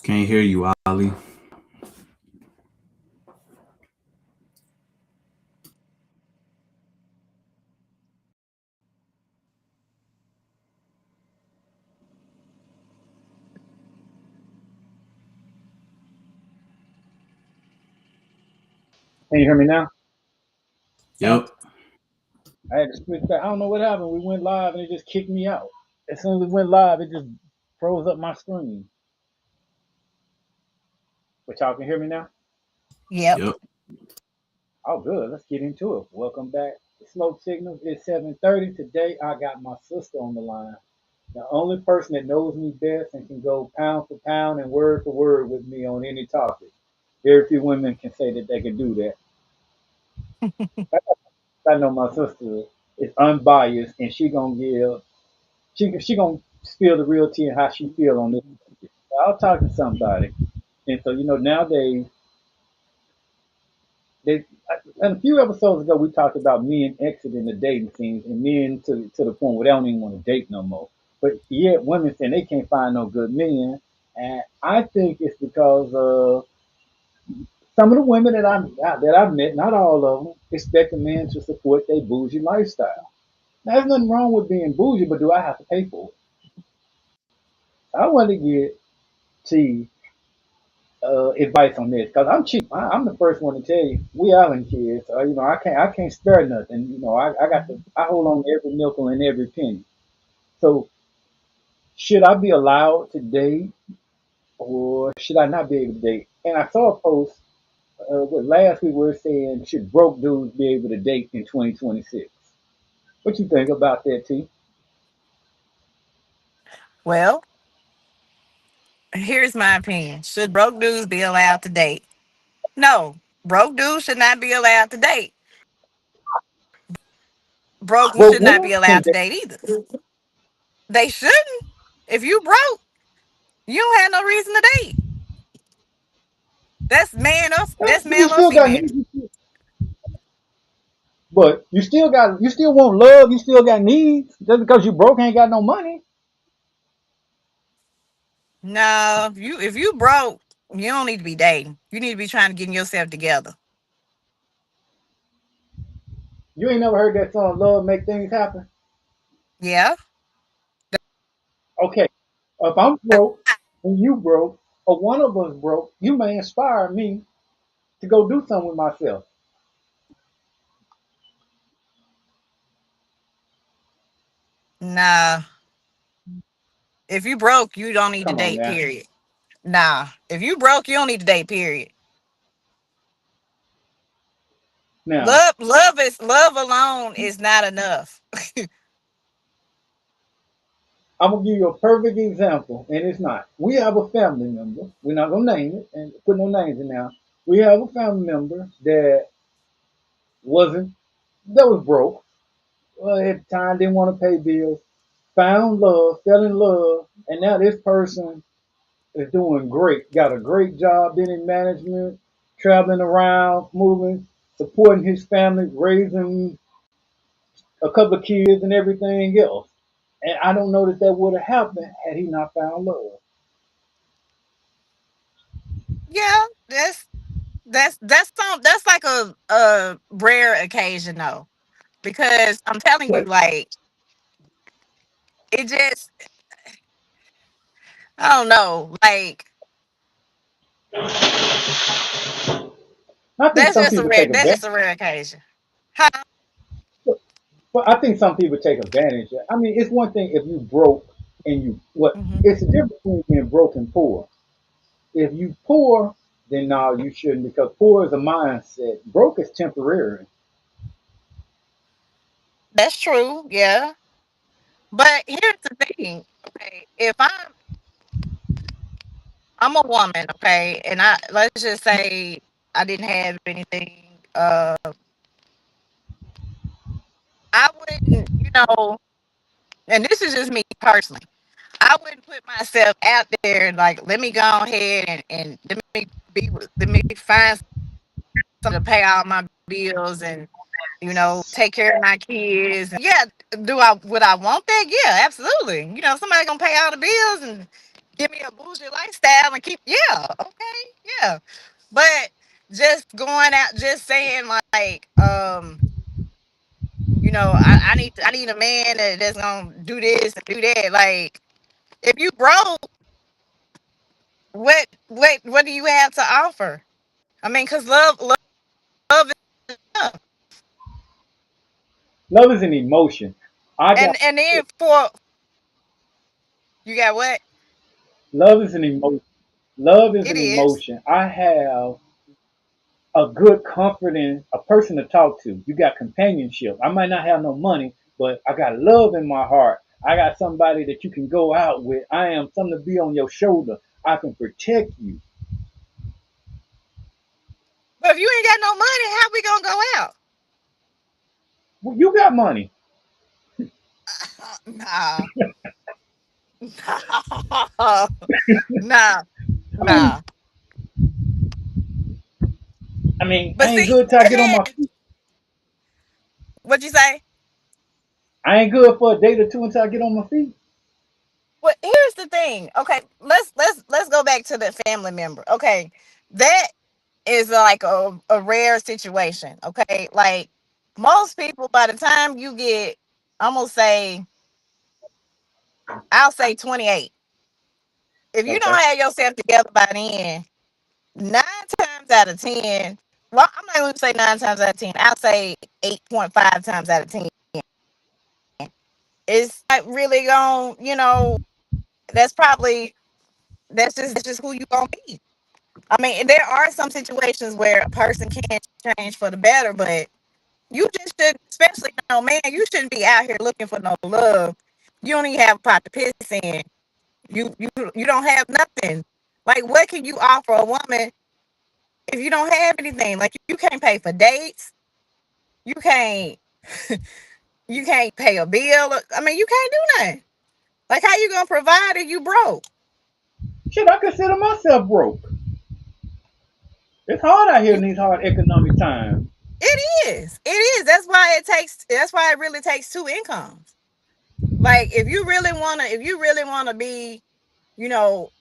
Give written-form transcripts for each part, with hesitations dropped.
Can't hear you, Ali. Can you hear me now? Yep. I had to switch back. I don't know what happened. We went live and it just kicked me out. As soon as we went live, it just froze up my screen. But y'all can hear me now? Yep. Yep. Oh, good. Let's get into it. Welcome back to Smoke Signals. It's 7:30. Today, I got my sister on the line. The only person that knows me best and can go pound for pound and word for word with me on any topic. Very few women can say that they can do that. I know my sister is unbiased and she gonna spill the real tea and how she feel on this. I'll talk to somebody. And so, nowadays, they, and a few episodes ago, we talked about men exiting the dating scenes and men to the point where they don't even want to date no more. But yet, women saying they can't find no good men. And I think it's because some of the women that I've met, not all of them, expect a man to support their bougie lifestyle. Now, there's nothing wrong with being bougie, but do I have to pay for it? I want to get T advice on this because I'm cheap. I'm the first one to tell you we island kids. I can't spare nothing. I hold on to every nickel and every penny. So should I be allowed to date or should I not be able to date? And I saw a post what last week we were saying should broke dudes be able to date in 2026? What you think about that, T? Well, here's my opinion. Should broke dudes be allowed to date? No. Broke dudes should not be allowed to date. Broke ones Broke should not women be can allowed to date. date either. They shouldn't. If you broke, you don't have no reason to date. That's You male or still got female. needs, but you still want love. You still got needs. Just because you broke ain't got no money. No, if you broke, you don't need to be dating. You need to be trying to get yourself together. You ain't never heard that song "Love Make Things Happen." Yeah. Okay, if I'm broke and you broke, or one of us broke, you may inspire me to go do something with myself. Nah. If you broke, you don't need to Come on date, now. period. Nah. If you broke, you don't need to date, period. Now, Love alone is not enough. I'm gonna give you a perfect example, and it's not. We have a family member. We're not gonna name it and put no names in now. We have a family member wasn't that was broke. At the time, didn't want to pay bills. Found love, fell in love, and now this person is doing great. Got a great job, been in management, traveling around, moving, supporting his family, raising a couple of kids and everything else. And I don't know that would have happened had he not found love. Yeah, that's like a rare occasion though, because I'm telling you, But like it just I don't know, like I think some people take that's advantage. just a rare occasion. Huh? Well, I think some people take advantage. I mean, it's one thing if you broke and you what. Hmm. It's a difference between being broke and poor. If you poor, then no, you shouldn't because poor is a mindset. Broke is temporary. That's true. Yeah, but here's the thing. Okay, if I'm a woman, okay, and I let's just say I didn't have anything. I wouldn't, and this is just me personally. I wouldn't put myself out there and like let me go ahead and let me find something to pay all my bills and take care of my kids. And yeah, do I would I want that? Yeah, absolutely. Somebody gonna pay all the bills and give me a bougie lifestyle and keep yeah, okay, yeah. But just going out, just saying like, I need a man that's gonna do this and do that. Like, if you broke, what do you have to offer? I mean, cause love is love. Love is an emotion. I got And then for you got what? love is an emotion. Love is It an is. emotion. I have a good, comforting, a person to talk to. You got companionship. I might not have no money, but I got love in my heart. I got somebody that you can go out with. I am something to be on your shoulder. I can protect you. But if you ain't got no money, how we gonna go out? Well, you got money. Nah, nah, nah, I mean, nah. I But ain't see, good till I get on my again, feet. what you say? I ain't good for a date or two until I get on my feet. Well, here's the thing. Okay, let's go back to the family member. Okay, that is like a rare situation. Okay, like most people, by the time you get, I'm gonna say, I'll say 28. If you Okay. don't have yourself together by then, 9 times out of 10. Well, I'm not going to say 9 times out of 10. I'll say 8.5 times out of 10. It's not really going. That's probably that's just who you gonna be. I mean, there are some situations where a person can change for the better, but you just should, especially man, you shouldn't be out here looking for no love. You don't even have a pot to piss in. You don't have nothing. Like, what can you offer a woman if you don't have anything? Like, you can't pay for dates. You can't you can't pay a bill. I mean, you can't do nothing. Like, how you gonna provide if you broke? Shit, I consider myself broke. It's hard out here You in these hard economic times. It is. It is. That's why it really takes two incomes. Like, if you really wanna be, you know,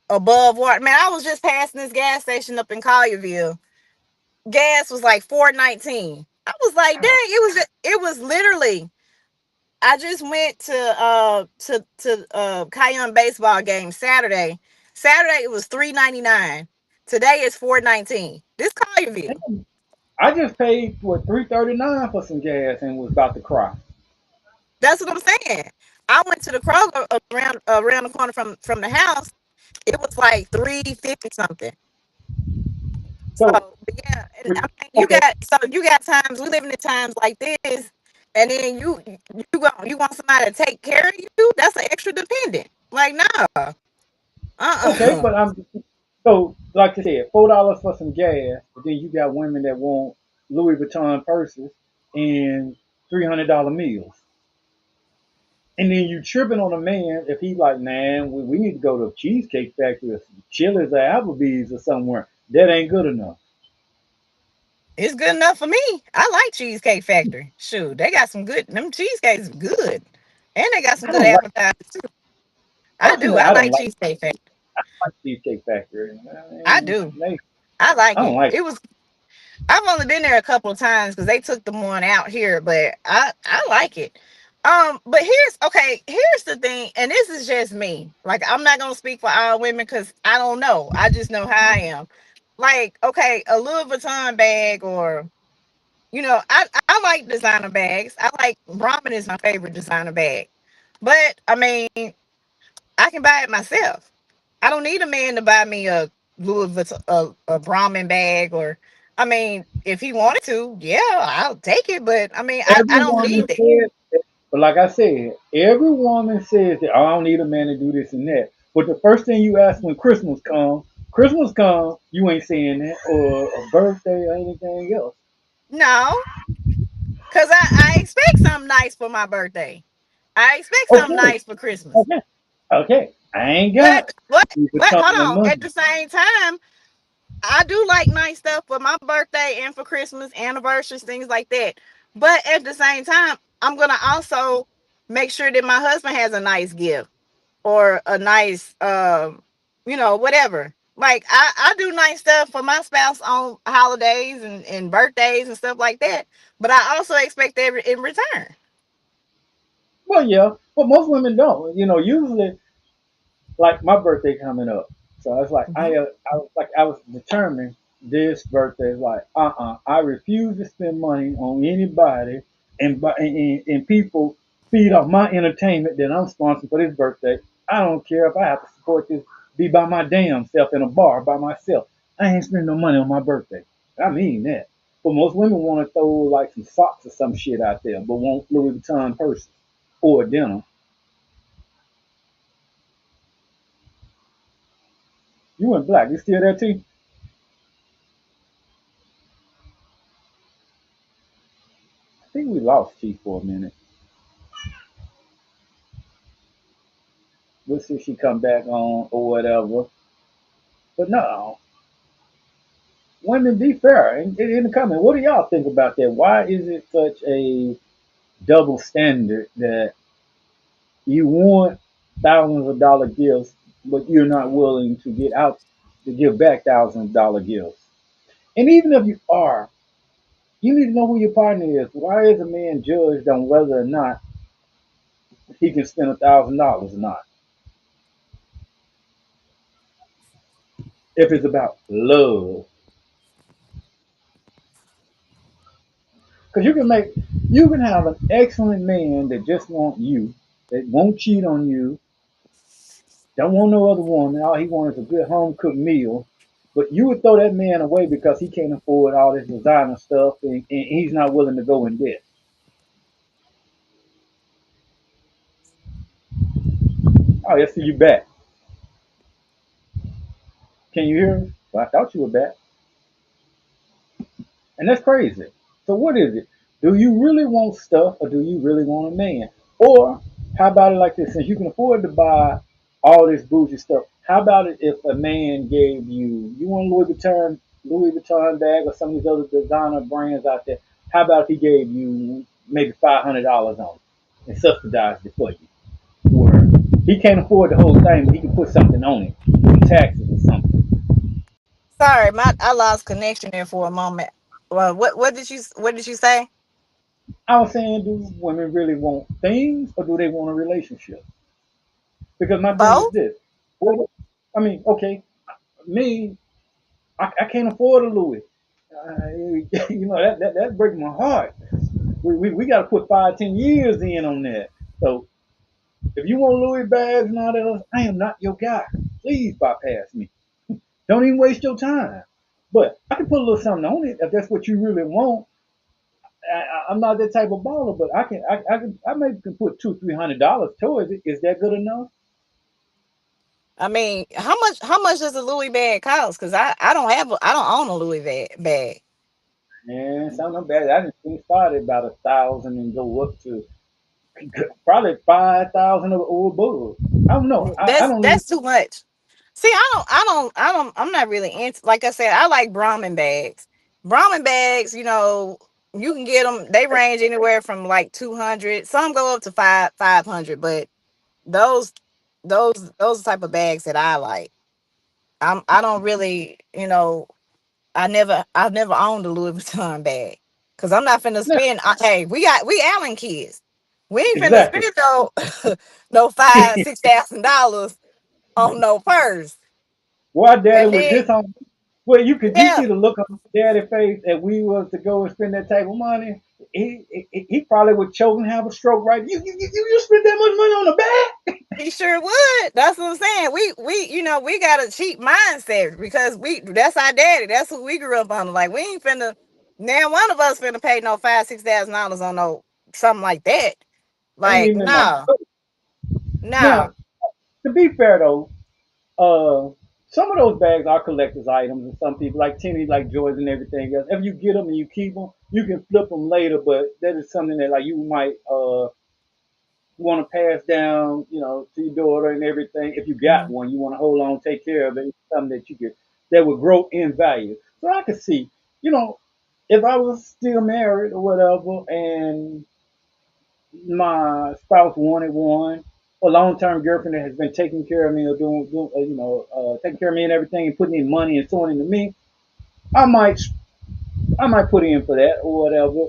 above water. Man, I was just passing this gas station up in Collierville. Gas was like 4.19. I was like, dang, it was literally. I just went to Cayenne baseball game Saturday. Saturday it was 3.99. Today it's 4.19. This Collierville. I just paid for 3.39 for some gas and was about to cry. That's what I'm saying. I went to the Kroger around the corner from the house. It was like 3.50 something. So, So, but yeah, and I mean, okay, you got times, we living in times like this, and then you want somebody to take care of you. That's an extra dependent. Like, nah, okay, uh-uh. but so like I said, $4 for some gas, but then you got women that want Louis Vuitton purses and $300 meals. And then you tripping on a man if he like, man, we need to go to a cheesecake factory or some Chili's or Applebee's or somewhere. That ain't good enough. It's good enough for me. I like Cheesecake Factory. Shoot, they got some good. Them cheesecakes good, and they got some I good don't like. appetizers too. I do. Personally, I I don't like like. Cheesecake Factory. like Cheesecake Factory. I do. They, I like I don't it. like. It was. I've only been there a couple of times because they took the one out here, but I like it. But here's okay. Here's the thing, and this is just me. Like, I'm not gonna speak for all women because I don't know. I just know how I am. Like, okay, a Louis Vuitton bag, or I like designer bags. I like Ramen is my favorite designer bag, but I mean, I can buy it myself. I don't need a man to buy me a Louis Vuitton, a Brahmin bag, or I mean, if he wanted to, yeah, I'll take it. But I mean, I Every don't woman need that. says, but like I said, every woman says that, "Oh, I don't need a man to do this and that." But the first thing you ask when Christmas comes, you ain't saying that, or a birthday or anything else. No, because I expect something nice for my birthday. I expect something Okay, nice for Christmas. okay, okay. I ain't got But Louis hold Vuitton and on. At money. the same time, I do like nice stuff for my birthday and for Christmas, anniversaries, things like that. But at the same time, I'm gonna also make sure that my husband has a nice gift or a nice whatever. Like, I do nice stuff for my spouse on holidays and birthdays and stuff like that. But I also expect that in return. Well, yeah, but most women don't. Usually like my birthday coming up. So I was like, Mhm. I was determined this birthday is like, I refuse to spend money on anybody and people feed off my entertainment that I'm sponsoring for this birthday. I don't care if I have to support this, be by my damn self in a bar by myself. I ain't spending no money on my birthday. I mean that. But most women want to throw like some socks or some shit out there, but won't Louis Vuitton purses or a dinner. You went black. You still there, T? I think we lost Chief for a minute. We'll see if she come back on or whatever. But no, women be fair. In the comment, what do y'all think about that? Why is it such a double standard that you want thousands of dollar gifts, but you're not willing to get out to give back thousands of dollar gifts? And even if you are, you need to know who your partner is. Why is a man judged on whether or not he can spend $1,000 or not? If it's about love, because you can have an excellent man that just want you, that won't cheat on you, don't want no other woman. All he wants is a good home cooked meal. But you would throw that man away because he can't afford all this designer stuff and he's not willing to go in debt. Oh, yes, see you back. Can you hear me? Well, I thought you were back. And that's crazy. So what is it? Do you really want stuff or do you really want a man? Or how about it like this? Since you can afford to buy all this bougie stuff, how about it if a man gave you want a Louis Vuitton bag or some of these other designer brands out there? How about if he gave you maybe $500 on it and subsidized it for you? Where he can't afford the whole thing, but he can put something on it, some taxes or something. Sorry, I lost connection there for a moment. Well, what did you say? I was saying, do women really want things or do they want a relationship? Because my thing is Both. this. Well, I mean, okay, me, I can't afford a Louis. That breaks my heart. We got to put 5, 10 years in on that. So if you want Louis bags and all that, I am not your guy. Please bypass me. Don't even waste your time. But I can put a little something on it if that's what you really want. I'm not that type of baller, but I maybe can put $200, $300 towards it. Is that good enough? I mean, how much does a Louis bag cost? Because I don't own a Louis bag. And something bad. I just started about 1,000 and go up to probably 5,000 or above. I don't know. I That's don't even. that's too much. See, I'm not really into. Like I said, I like Brahmin bags. Brahmin bags, you can get them. They range anywhere from like 200. Some go up to 500. But those those type of bags that I like. I don't really, I've never owned a Louis Vuitton bag because I'm not finna No, spend. Hey, we Allen kids. We ain't finna exactly. spend no no $5,000 6,000 on no purse. Why daddy And was then this on? Well, you yeah, see the look on daddy face if we was to go and spend that type of money. He probably would choke and have a stroke. Right? You spent that much money on a bag? he sure would. That's what I'm saying. We got a cheap mindset because we that's our daddy. That's who we grew up on. Like we ain't finna now one of us finna pay no $5,000 6,000 on no something like that. Ain't Like even in my. no, no. Now, to be fair though, some of those bags are collector's items, and some people like Tenny, like Joy's and everything else. If you get them and you keep them, you can flip them later. But that is something that like you might want to pass down, to your daughter and everything. If you got Mhm. one, you want to hold on, take care of it. It's something that you could that would grow in value. So I could see, you know, if I was still married or whatever, and my spouse wanted one, a long-term girlfriend that has been taking care of me or taking care of me and everything, and putting in money and sewing into me, I might, I might put in for that or whatever.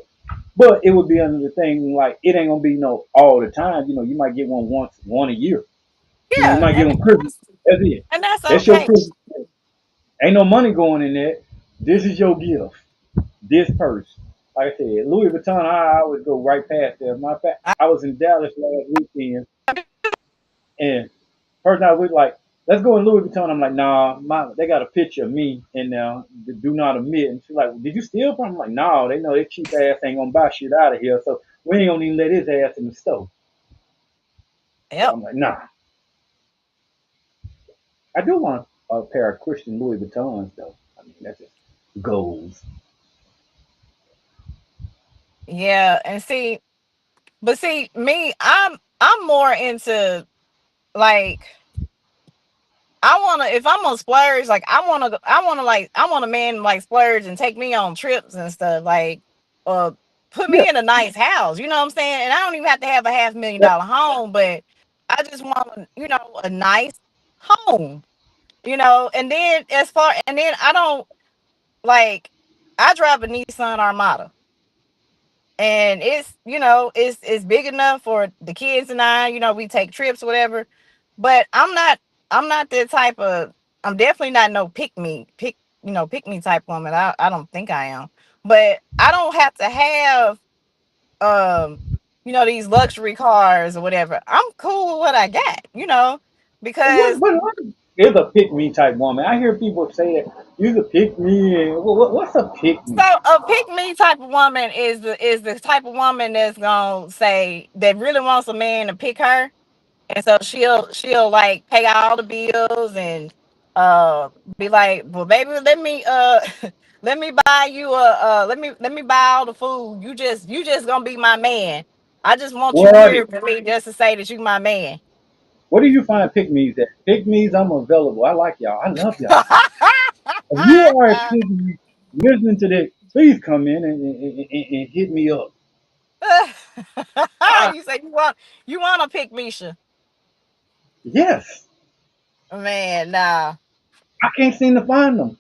But it would be under the thing like it ain't gonna be no all the time. You might get one a year. You Yeah, might get and one Christmas. That's it. that's That's your okay. Christmas. Ain't no money going in there. This is your gift. This purse. Like I said, Louis Vuitton, I would go right past there. Matter of fact, I, I was in Dallas last weekend, and person I was like, let's go in Louis Vuitton. I'm like, nah, they got a picture of me in there. Do not admit. And she's like, did you steal from? I'm like, no, they know that cheap ass ain't gonna buy shit out of here, so we ain't gonna even let his ass in the store. So yep. I'm like, nah. I do want a pair of Christian Louis Vuittons though. I mean, that's just goals. Yeah, and see, but see, me, I'm more into like if I'm on splurge, like I want a man like splurge and take me on trips and stuff, like uh put Yeah, me in a nice house, you know what I'm saying? And I don't even have to have a half million that, dollar home, but I just want, a nice home, and then I don't like I drive a Nissan Armada, and it's big enough for the kids and I, we take trips or whatever. But I'm not that type of I'm definitely not no pick me type woman. I don't think I am. But I don't have to have these luxury cars or whatever. I'm cool with what I got, because what is a pick me type woman? I hear people say that you could pick me. And what's a pick so me? a pick me type of woman is the type of woman that's gonna say that really wants a man to pick her. And so she'll like pay all the bills and be like, well, baby, let me buy you let me buy all the food. You just gonna be my man. I just want you What? here for me just to say that you my man. What do you find pick me's at? Pick me's, I'm available. I like y'all. I love y'all. If you are a pick me, listening to this, please come in and hit me up. I, You say you want to pick Misha. yes, Man, nah. I can't seem to find them.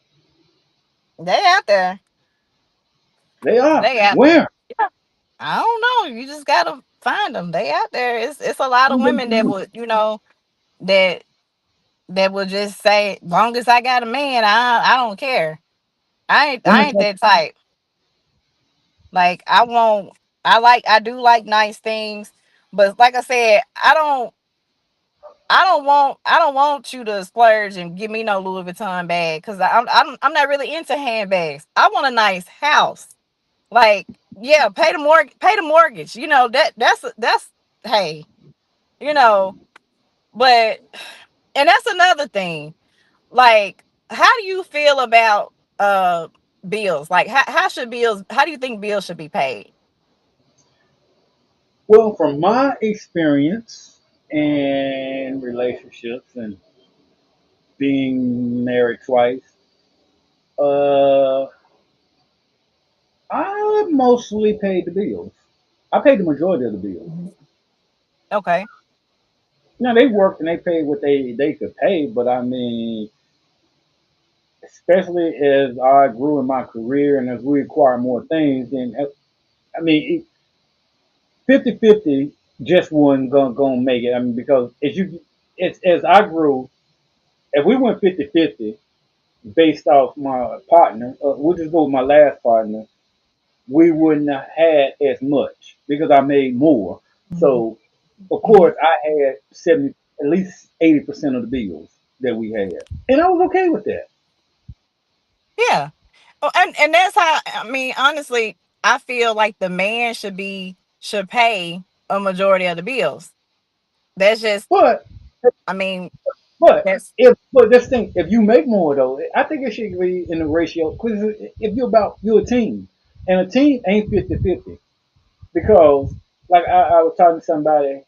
They out there. They are. They out there. Where? Yeah. I don't know. You just gotta find them. They out there. It's a lot of women that would, that will just say, long as I got a man, I don't care. I Women ain't talk. that type. Like I do like nice things, but like I said, I don't want you to splurge and give me no Louis Vuitton bag because I'm not really into handbags. I want a nice house. Like, yeah, pay the mortgage. That's hey, you know, but and that's another thing. Like, how do you feel about bills? Like, how do you think bills should be paid? Well, from my experience and relationships and being married twice, uh, I mostly paid the bills. I paid the majority of the bills. Mhm. Okay. Now they worked and they paid what they could pay, but I mean, especially as I grew in my career and as we acquire more things, then I mean, 50-50 just wasn't gonna make it. I mean, because as I grew, if we went 50-50 based off my partner, we'll just go with my last partner, we wouldn't have had as much because I made more. Mhm. So of Mhm. course I had 70, at least 80% of the bills that we had, and I was okay with that. Yeah. Oh, and that's how, I mean, honestly, I feel like the man should pay a majority of the bills. That's just, But I mean, but that's but this thing, if you make more though, I think it should be in the ratio. Because if you're a team, and a team ain't 50-50 because like I was talking to somebody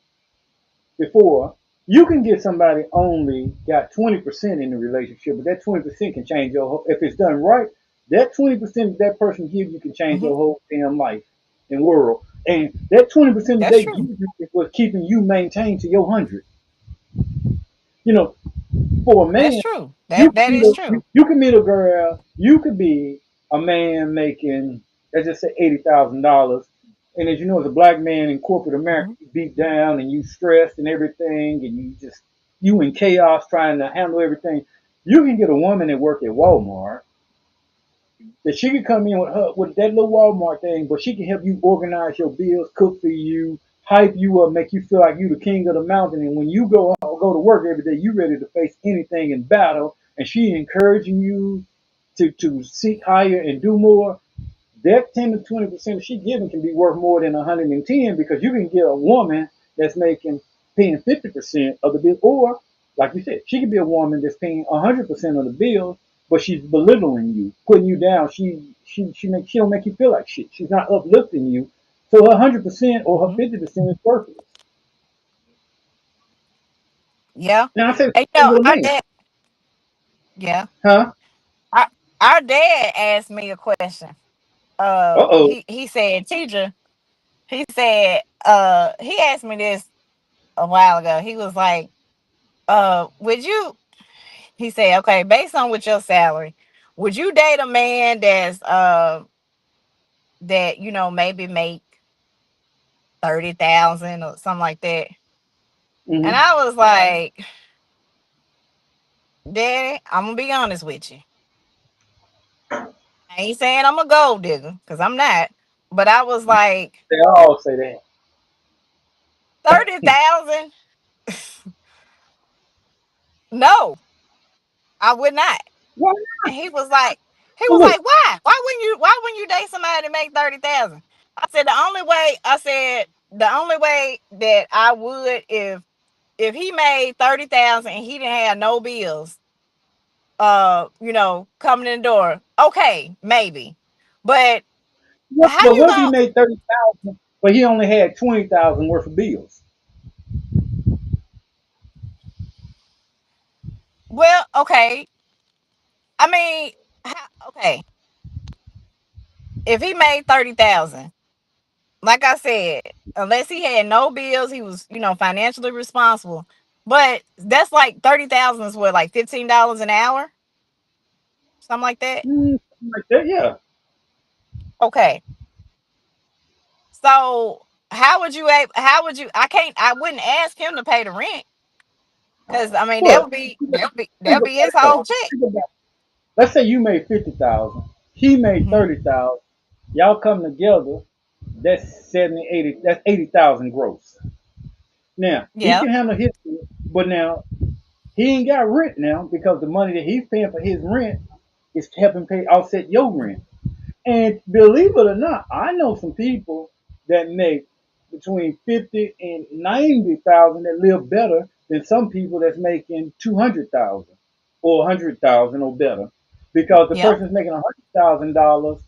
before, you can get somebody only got 20% in the relationship, but that 20% can change your whole, if it's done right, that 20% that person gives you can change mhm, your whole damn life and world. And that 20% that's they give true. you is what's keeping you maintained to your 100. You know, for a That's man, true. That is true. you can meet a girl, you could be a man making, let's just say $80,000. And as you know, as a black man in corporate America, Mhm. you beat down and you stressed and everything, and you in chaos trying to handle everything. You can get a woman that work at Walmart that she can come in with that little Walmart thing, but she can help you organize your bills, cook for you, hype you up, make you feel like you the king of the mountain. And when you go to work every day, you ready to face anything in battle, and she encouraging you to seek higher and do more. That 10 to 20% she giving can be worth more than 110 because you can get a woman that's making paying 50% of the bill, or like you said, she could be a woman that's paying 100% of the bills, but she's belittling you, putting you down. She don't make you feel like shit. She's not uplifting you. So her 100% or her Mhm. 50% is worthless. Yeah. Now I say the And same with a man, yeah, huh? our, our dad asked me a question. Uh oh. He said, teacher, he asked me this a while ago. He was like, would you, he said, okay, based on with your salary, would you date a man that, maybe make 30,000 or something like that? And Mm-hmm. I was like, Daddy, I'm gonna be honest with you. I ain't saying I'm a gold digger, because I'm not. But I was like, They all say that. 30,000? No, I would not. Why And he not? was Look, like, why? Why wouldn't you date somebody that make 30,000? I said the only way that I would, if he made 30,000 and he didn't have no bills, coming in the door, okay, maybe. But how but you what if he gonna, made 30,000, but he only had 20,000 worth of bills? well, okay. I mean, okay, if he made 30,000, like I said, unless he had no bills, he was, financially responsible. But that's like 30,000 is what, like $15 an hour, something like that. Something like that, yeah. Okay, so I wouldn't ask him to pay the rent, because I mean But that think would about be his it though. whole check. Think about it. Let's say you made 50,000, he made Hmm. 30,000. Y'all come together. That's 70, 80. That's 80,000 gross. Now he Yeah. can handle his, but now he ain't got rent now because the money that he's paying for his rent is helping pay offset your rent. And believe it or not, I know some people that make between 50 and 90,000 that live better than some people that's making 200,000 or 100,000 or better, because the Yep. person that's making $100,000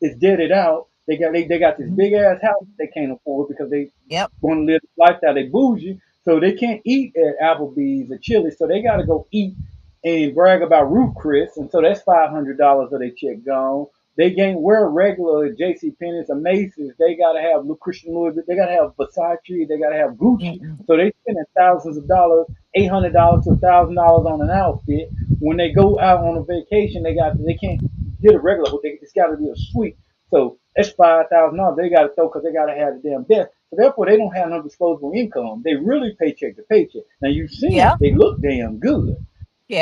is deaded out. They got this Mhm. big ass house they can't afford because they Yep. want to live the lifestyle. They bougie, so they can't eat at Applebee's or Chili's, so they got to go eat and brag about Ruth Chris, and so that's $500 of their check gone. They can't wear regular J.C. Penney's or Macy's. They gotta have Christian Louis. They gotta have Versace. They gotta have Gucci. Mm-mm. So they spending thousands of dollars, $800 to $1,000 on an outfit. When they go out on a vacation, they can't get a regular. It's got to be a suite. So that's $5,000 they got to throw because they got to have the damn best. So therefore, they don't have no disposable income. They really paycheck to paycheck. Now you've seen Yep. them; they look damn good,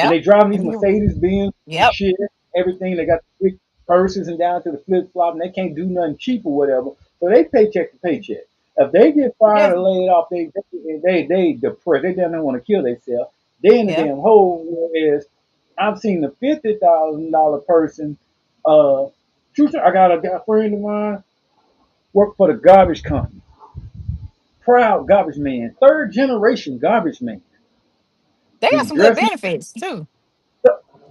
and Yep. they driving these And you, Mercedes Benz and yep. shit, everything. They got the big purses and down to the flip flop, and they can't do nothing cheap or whatever. So they paycheck to paycheck. If they get fired or Definitely. laid off, they depressed. They damn near want to kill themselves. They in the Yep. damn hole. Whereas I've seen the $50,000 person. Uh, I got a friend of mine work for the garbage company. Proud garbage man, third generation garbage man. They got He some good dresses, benefits too.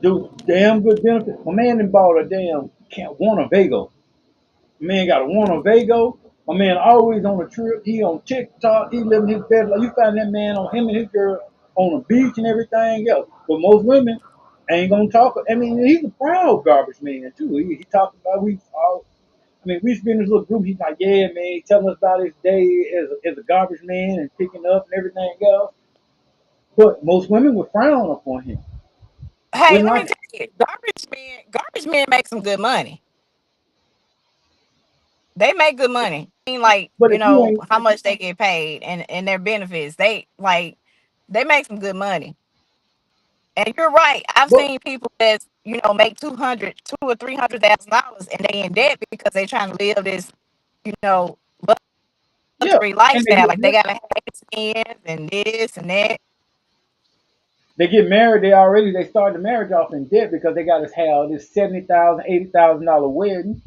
do damn good benefits. My man done bought a damn Winnebago. My man got a Winnebago. My man always on a trip. He on TikTok. He living his best life. You find that man on him and his girl on the beach and everything else. But most women ain't gonna talk. I mean, he's a proud garbage man too. He talking about we all. I mean, we used to be in this little group. He's like, yeah, man, he telling us about his day as a garbage man and picking up and everything else. But most women would frown upon him. Hey, Wouldn't let me like tell it. you, garbage men make some good money. They make good money. I mean, like, But if you ain't, how much they get paid and their benefits. They make some good money. And you're right. I've but seen people that make 200, 2 or 300,000 dollars, and they in debt because they trying to live this, you know, yeah, luxury and they lifestyle. get Like they gotta have skins and this and that. they get married. They start the marriage off in debt because they got to have this $70,000, $80,000 wedding,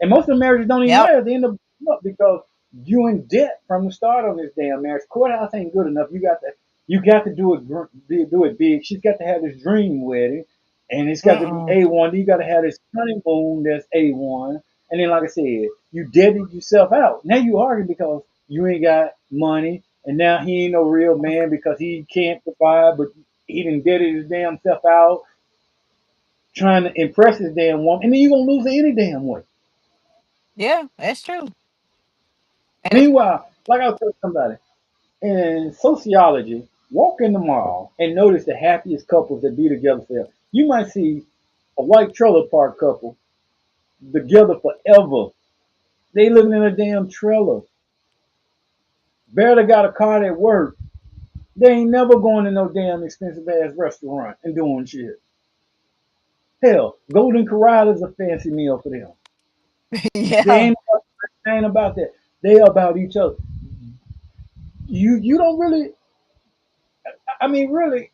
and most of the marriages don't even Yep. last. They end up because you in debt from the start of this damn marriage. Courthouse ain't good enough. You got to do it big. She's got to have this dream wedding, and it's got to be Mm-mm. A1. You got to have this honeymoon that's A1, and then like I said, you deaded yourself out. Now you arguing because you ain't got money, and now he ain't no real man because he can't provide, but he done deaded his damn self out trying to impress his damn woman, and then you gonna lose it any damn way. Yeah, that's true. And Meanwhile, like I was telling somebody, in sociology, walk in the mall and notice the happiest couples that be together forever. You might see a white trailer park couple together forever. They living in a damn trailer. Barely got a car that work. They ain't never going to no damn expensive ass restaurant and doing shit. Hell, Golden Corral is a fancy meal for them. yeah, They ain't about that. They about each other. You don't really. I mean, really,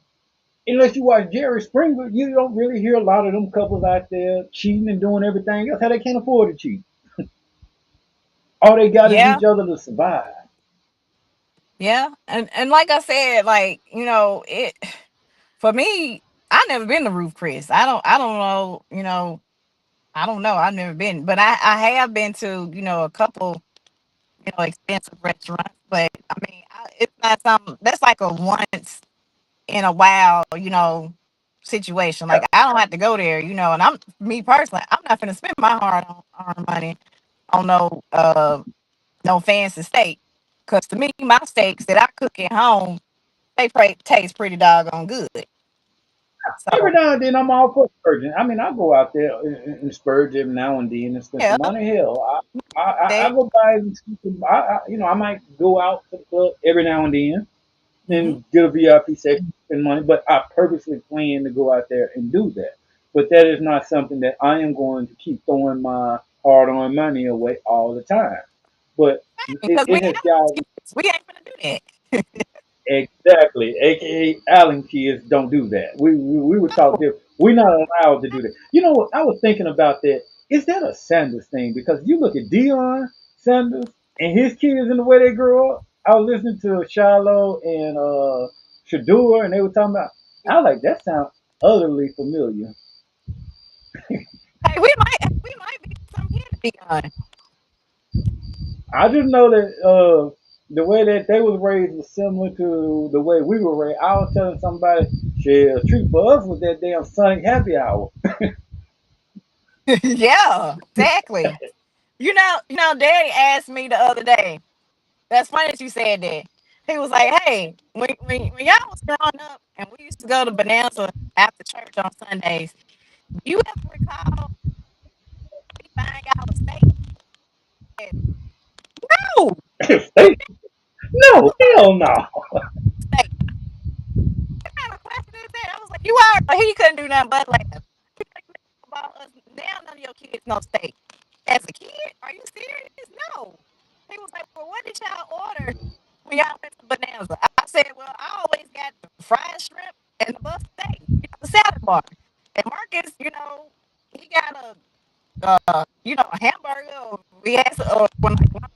unless you watch Jerry Springer, you don't really hear a lot of them couples out there cheating and doing everything else. How they can't afford to cheat. All they got is yeah, each other to survive. yeah. And like I said, like it for me. I never been to Roof Chris. I don't know. I don't know. I've never been, but I have been to a couple expensive restaurants. But I mean, it's not something that's like a once in a while situation. Yeah. Like I don't have to go there, and I'm me personally, I'm not gonna spend my hard earned money on no fancy steak. Cause to me, my steaks that I cook at home, taste pretty doggone good. Every So now and then, I'm all for splurging. I mean, I go out there and splurge every now and then and spend yeah, some money. Hell, I steak. go buy, I might go out to the club every now and then Hmm. and get a VIP section, spend money, but I purposely plan to go out there and do that. But that is not something that I am going to keep throwing my hard-earned money away all the time. But Because we it has Allen's got kids, we ain't gonna do that. exactly, aka Allen kids don't do that. We were taught No. that we're not allowed to do that. You know what? I was thinking about that. Is that a Sanders thing? Because you look at Deion Sanders and his kids and the way they grew up. I was listening to Shiloh and Shadur, and they were talking about. I was like, that sounds utterly familiar. Hey, we might be some here to be on. I just know that the way that they was raised was similar to the way we were raised. I was telling somebody, shit, a treat for us was that damn Sonic Happy Hour. Yeah, exactly. Daddy asked me the other day. That's funny that you said that. He was like, "Hey, when y'all was growing up and we used to go to Bonanza after church on Sundays, do you ever recall me buying y'all a steak?" No, Steak? I No, was like, hell no. "Steak." What kind of question is that? I was like, "You are." He couldn't do nothing but laugh. He like, about us now. None of your kids know steak. As a kid, are you serious? No. He was like, "Well, what did y'all order when y'all went to Bonanza?" I said, "Well, I always got the fried shrimp and the buffet, the salad bar." And Marcus, he got a hamburger. Or we had when like one of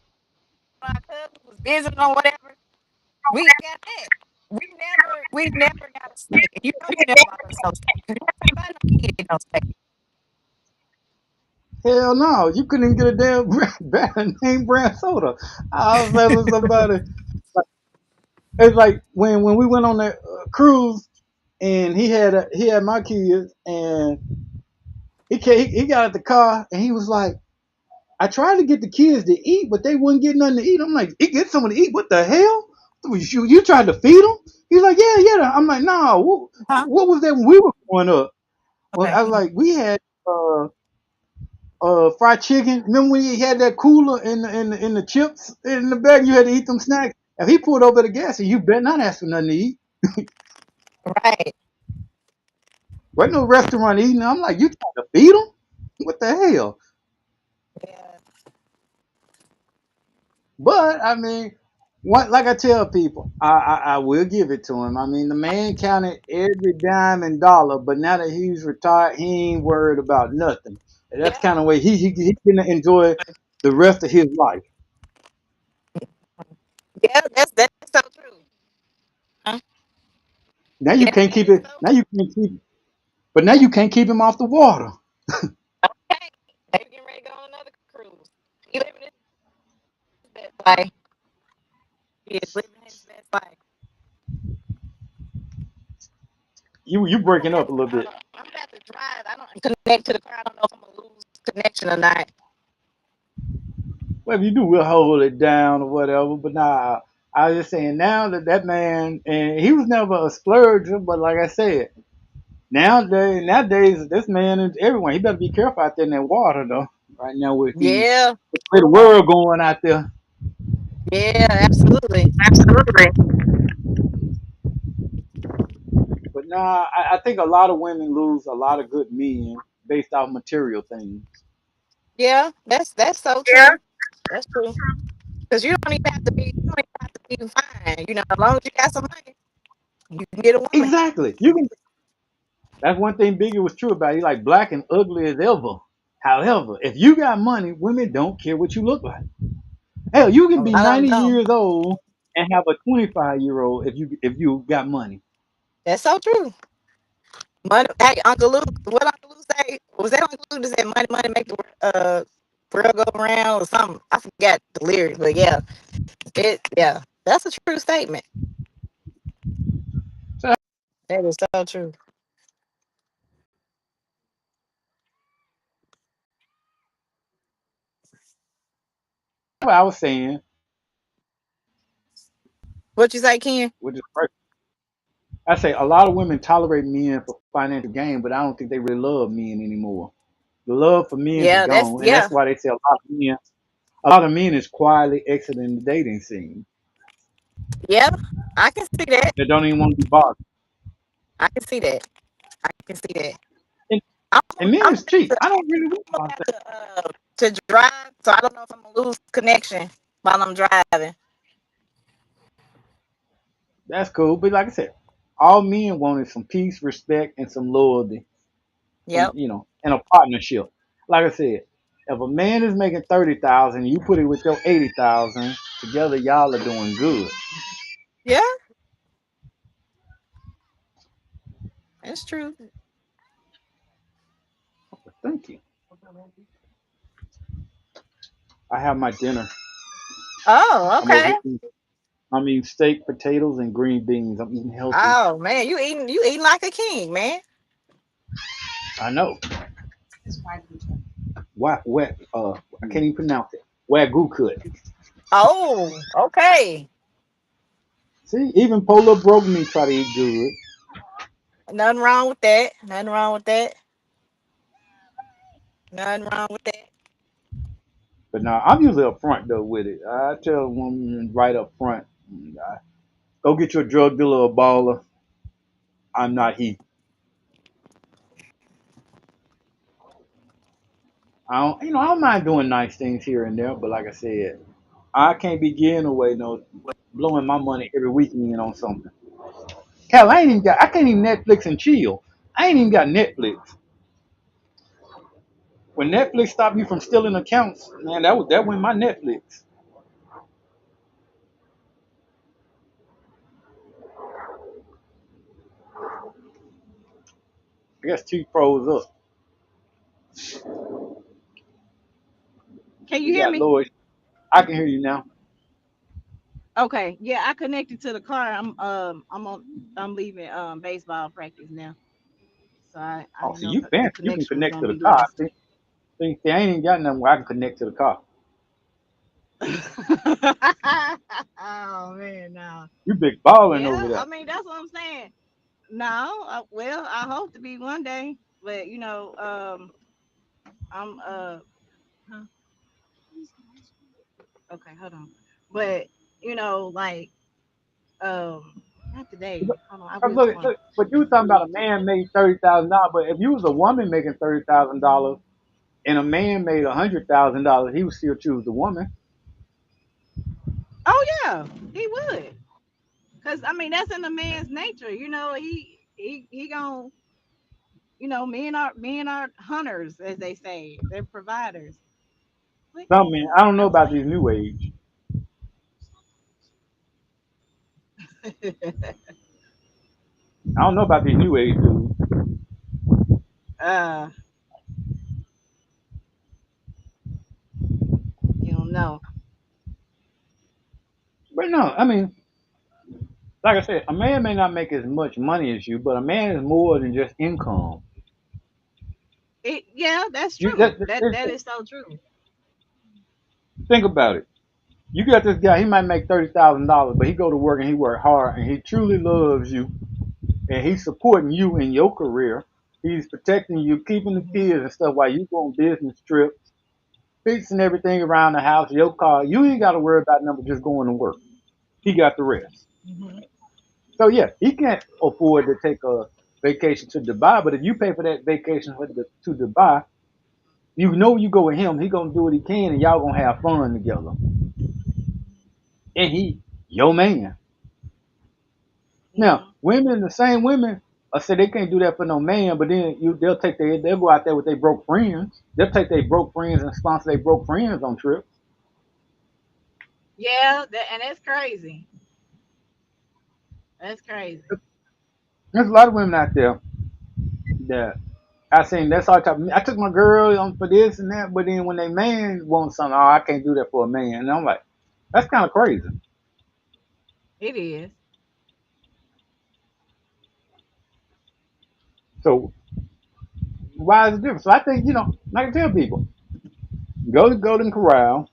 our cousins was visiting or whatever, we got that. We never got a steak. And you never bought us no steak. 'Cause you never buy no kid no steak. Hell no. You couldn't even get a damn name brand soda. I was telling somebody, it's like when we went on that cruise and he had my kids and he got at the car and he was like, I tried to get the kids to eat, but they wouldn't get nothing to eat. I'm like, he get something to eat. What the hell? You tried to feed them? He's like, yeah, yeah. I'm like, no. Huh? What was that when we were growing up? Well, Okay. I was like, we had fried chicken. Remember when you had that cooler in the chips in the bag? You had to eat them snacks. If he pulled over the gas, you better not ask for nothing to eat. Right. Wasn't no restaurant eating. I'm like, you trying to feed them? What the hell? Yeah. But I mean, what like I tell people, I will give it to him. I mean, the man counted every dime and dollar, but now that he's retired, he ain't worried about nothing. And that's Yeah. kind of way he can enjoy the rest of his life. Yeah. That's so true. Huh? Now you Yeah, can't that keep is it. so Now you can't keep. But now you can't keep him off the water. okay. They getting ready to go on another cruise. He living his best life. He is living his best life. You I'm gonna breaking have up a to. little bit. I'm gonna have to drive. I don't connect to the car. I don't know if I'm gonna lose connection or not. Well, if you do, we'll hold it down or whatever. But nah, I was just saying now that man, and he was never a splurger, but like I said, nowadays, this man is everyone. He better be careful out there in that water, though. Right now, with Yeah. the world going out there. Yeah. Absolutely. Absolutely. But nah, I think a lot of women lose a lot of good men based off material things. Yeah. That's so Yeah. true. That's true. Because you don't even have to be. You don't even have to be fine. As long as you got some money, you can get a woman. Exactly. You can. That's one thing Biggie was true about. He like black and ugly as ever. However, if you got money, women don't care what you look like. Hell, you A can be lot of them 90 don't. years old and have a 25-year-old if you got money. That's so true. Money. Hey, Uncle Luke. What Uncle Luke say? Was that Uncle Luke that said money, money make the world go around or something? I forgot the lyrics, but yeah, yeah, that's a true statement. So that's That is so true. what I was saying, What you say, Ken? which is right. I say a lot of women tolerate men for financial gain, but I don't think they really love men anymore. The love for men is Yeah, that's gone, and yeah, that's why they say a lot of men is quietly exiting the dating scene. yeah. I can see that. They don't even want to be bothered. I can see that. I can see that. And, I'm and gonna, men I'm is gonna have cheap. to. I don't really want I'm gonna about that. have to drive, so I don't know if I'm gonna lose connection while I'm driving. That's cool, but like I said, all men want is some peace, respect, and some loyalty from Yep. and a partnership. Like I said, if a man is making 30,000, you put it with your 80,000 together, y'all are doing good. Yeah, that's true. Thank you. I have my dinner. Oh, I'm over okay. here eating, I'm eating steak, potatoes, and green beans. I'm eating healthy. Oh man, you eating like a king, man. I know. What? I can't even pronounce it. Wagyu cut. Oh, okay. See, even Polo broke me try to eat good. Nothing wrong with that. Nothing wrong with that. Nothing wrong with that. But now I'm usually up front though with it. I tell a woman right up front, go get your drug dealer a baller. I'm not he. I don't mind doing nice things here and there, but like I said, I can't be getting away no blowing my money every weekend on something. Hell, I can't even Netflix and chill. I ain't even got Netflix. When Netflix stopped me from stealing accounts, man, that went my Netflix. I guess T Pros up. Can you We hear got me? Lloyd. I can hear you now. Okay. Yeah, I connected to the car. I'm leaving baseball practice now. So I Oh, didn't see, know if you the fancy. You can connection was connect gonna to the be car. lost. See, I ain't even got nothing where I can connect to the car. Oh man, no. You big balling over Yeah, I there. mean that's what I'm saying. No, well, I hope to be one day, but I'm huh? Okay, hold on. But like not today. Hold on, I will tomorrow. But you was talking about a man made $30,000, but if you was a woman making $30,000 and a man made $100,000, he would still choose the woman. Oh yeah, he would. Cause I mean that's in the man's nature. He gon' men are hunters, as they say. They're providers. What? Some men, I don't know I was about like, these new age. I don't know about these new age dudes. uh, you don't know. But no, I mean, like I said, a man may not make as much money as you, but a man is more than just income. Yeah, that's You true. That is so true. think about it. You got this guy. He might make $30,000, but he go to work and he work hard, and he truly loves you, and he's supporting you in your career. He's protecting you, keeping the Mhm. kids and stuff while you go on business trips, fixing everything around the house, your car. You ain't got to worry about nothing but just going to work. He got the rest. Mhm. So yeah, he can't afford to take a vacation to Dubai, but if you pay for that vacation to Dubai, you know you go with him. He gonna do what he can, and y'all gonna have fun together. And he, your man. Now, Mhm. women, the same women, I said they can't do that for no man, but then they'll go out there with their broke friends. They'll take their broke friends and sponsor their broke friends on trips. Yeah, and that's crazy. That's crazy. There's a lot of women out there that I seen that's all type. I took my girl on for this and that, but then when they man wants something, oh, I can't do that for a man. And I'm like, that's kind of crazy. It is. So why is it different? So I think like I tell people, go to Golden Corral.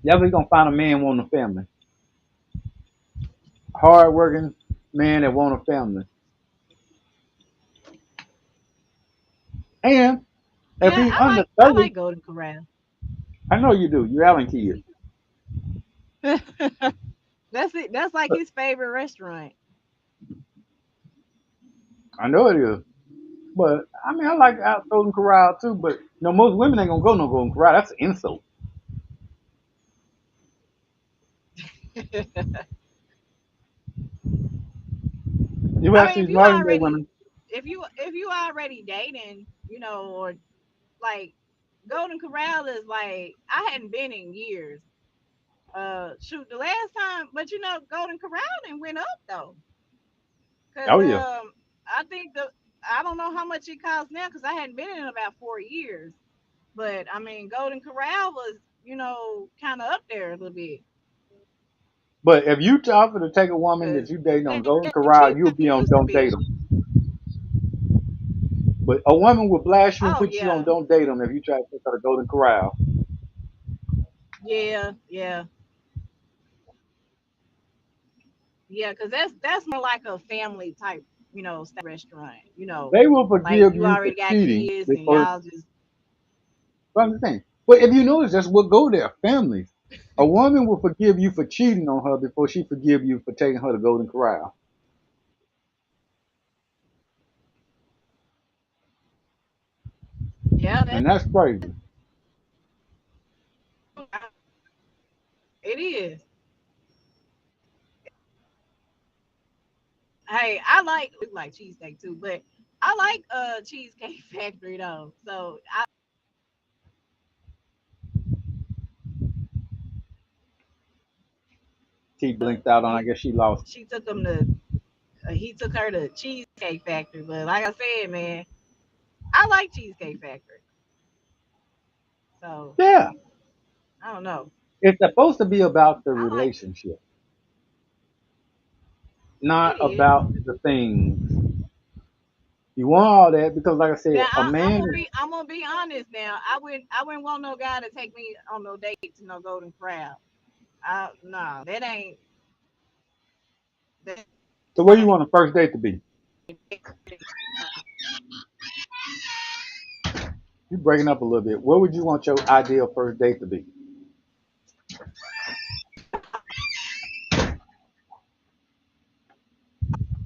Definitely gonna find a man wanting a family, hard working man that want a family, and if Yeah, he I under like I 30, like Golden Corral. I know you do. You Allen kid. That's it. That's like his favorite restaurant. I know it is. But I mean, I like out Golden Corral too. But most women ain't gonna go no Golden Corral. That's an insult. You I ask mean, these modern day women. if you already dating, or like Golden Corral is like I hadn't been in years. Shoot, the last time, but Golden Corral didn't went up though, cause Oh yeah. I think I don't know how much it costs now, cause I hadn't been in about 4 years. But I mean, Golden Corral was kind of up there a little bit. But if you offer to take a woman that Cause you dating on it Golden ain't cheap Corral, you'll like be it on used to Don't be. Date Them. But a woman will blast you and Oh put you on yeah, don't date them if you try to take her to Golden Corral. yeah, yeah, yeah. Cause that's more like a family type, style restaurant. They will Like forgive you you for already got cheating kids and because y'all just I'm saying. But if you notice, that's what go there, families. A woman will forgive you for cheating on her before she forgive you for taking her to Golden Corral, yeah, and that's crazy. it is. Hey, I like cheesesteak too, but I like Cheesecake Factory though. So She blinked out on. I he guess she lost. she took him to he took her to Cheesecake Factory. But like I said, man, I like Cheesecake Factory. So Yeah, I don't know. it's supposed to be about the I like it. relationship, not It is. about the things. You want all that because, like I Now said, a man. I'm gonna be honest. Now I wouldn't want no guy to take me on no date to no Golden Corral. No, that ain't that So, where you ain't. want a first date to be? You breaking up a little bit. Where would you want your ideal first date to be?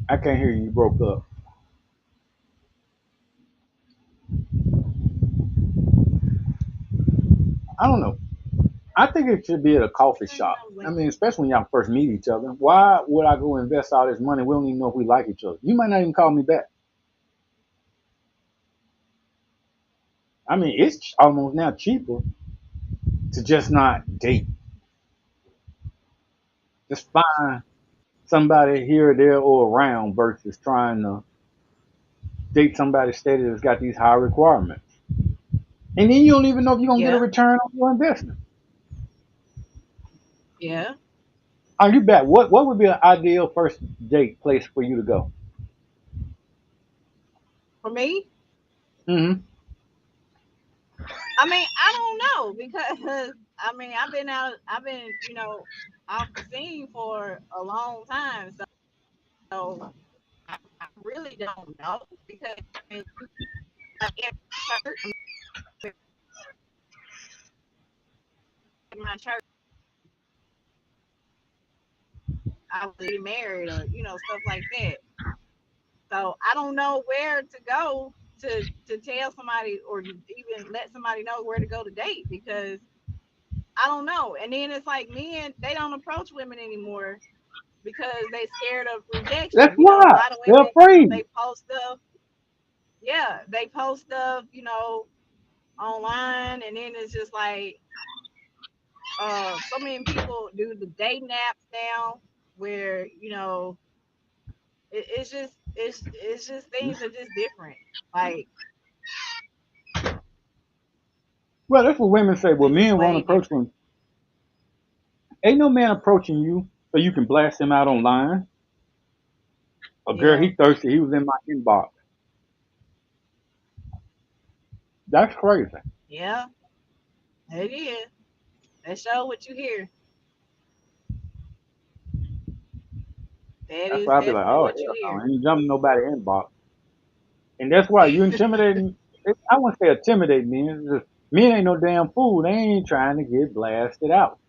I can't hear you. You broke up. I don't know. I think it should be at a coffee shop. I mean, especially when y'all first meet each other. Why would I go invest all this money? We don't even know if we like each other. You might not even call me back. I mean, it's almost now cheaper to just not date. Just find somebody here, there, or around versus trying to date somebody steady that's got these high requirements. And then you don't even know if you're gonna get a Yeah, return on your investment. yeah. Are you back? What would be an ideal first date place for you to go? For me, Mm-hmm. I mean, I don't know because I mean, I've been, off the scene for a long time, so I really don't know because like in church, in my church, I was getting married or stuff like that. So I don't know where to go to tell somebody or even let somebody know where to go to date because I don't know. And then it's like men, they don't approach women anymore because they scared of That's rejection. A why lot of they're women, afraid. they post stuff. Yeah, they post stuff, online, and then it's just like so many people do the dating apps now where it's just things are just different. Like Well, that's what women say. Well, it's just men won't way approach different. women. Ain't no man approaching you so you can blast him out online. A girl, Yeah, he thirsty. He was in my inbox. That's crazy. yeah, it is. That show what you hear. That That's is why I be like, definitely oh what you hell no, hear. I ain't jumping nobody inbox. And that's why you intimidating. I wouldn't say intimidate men. It's just, men ain't no damn fool. They ain't trying to get blasted out.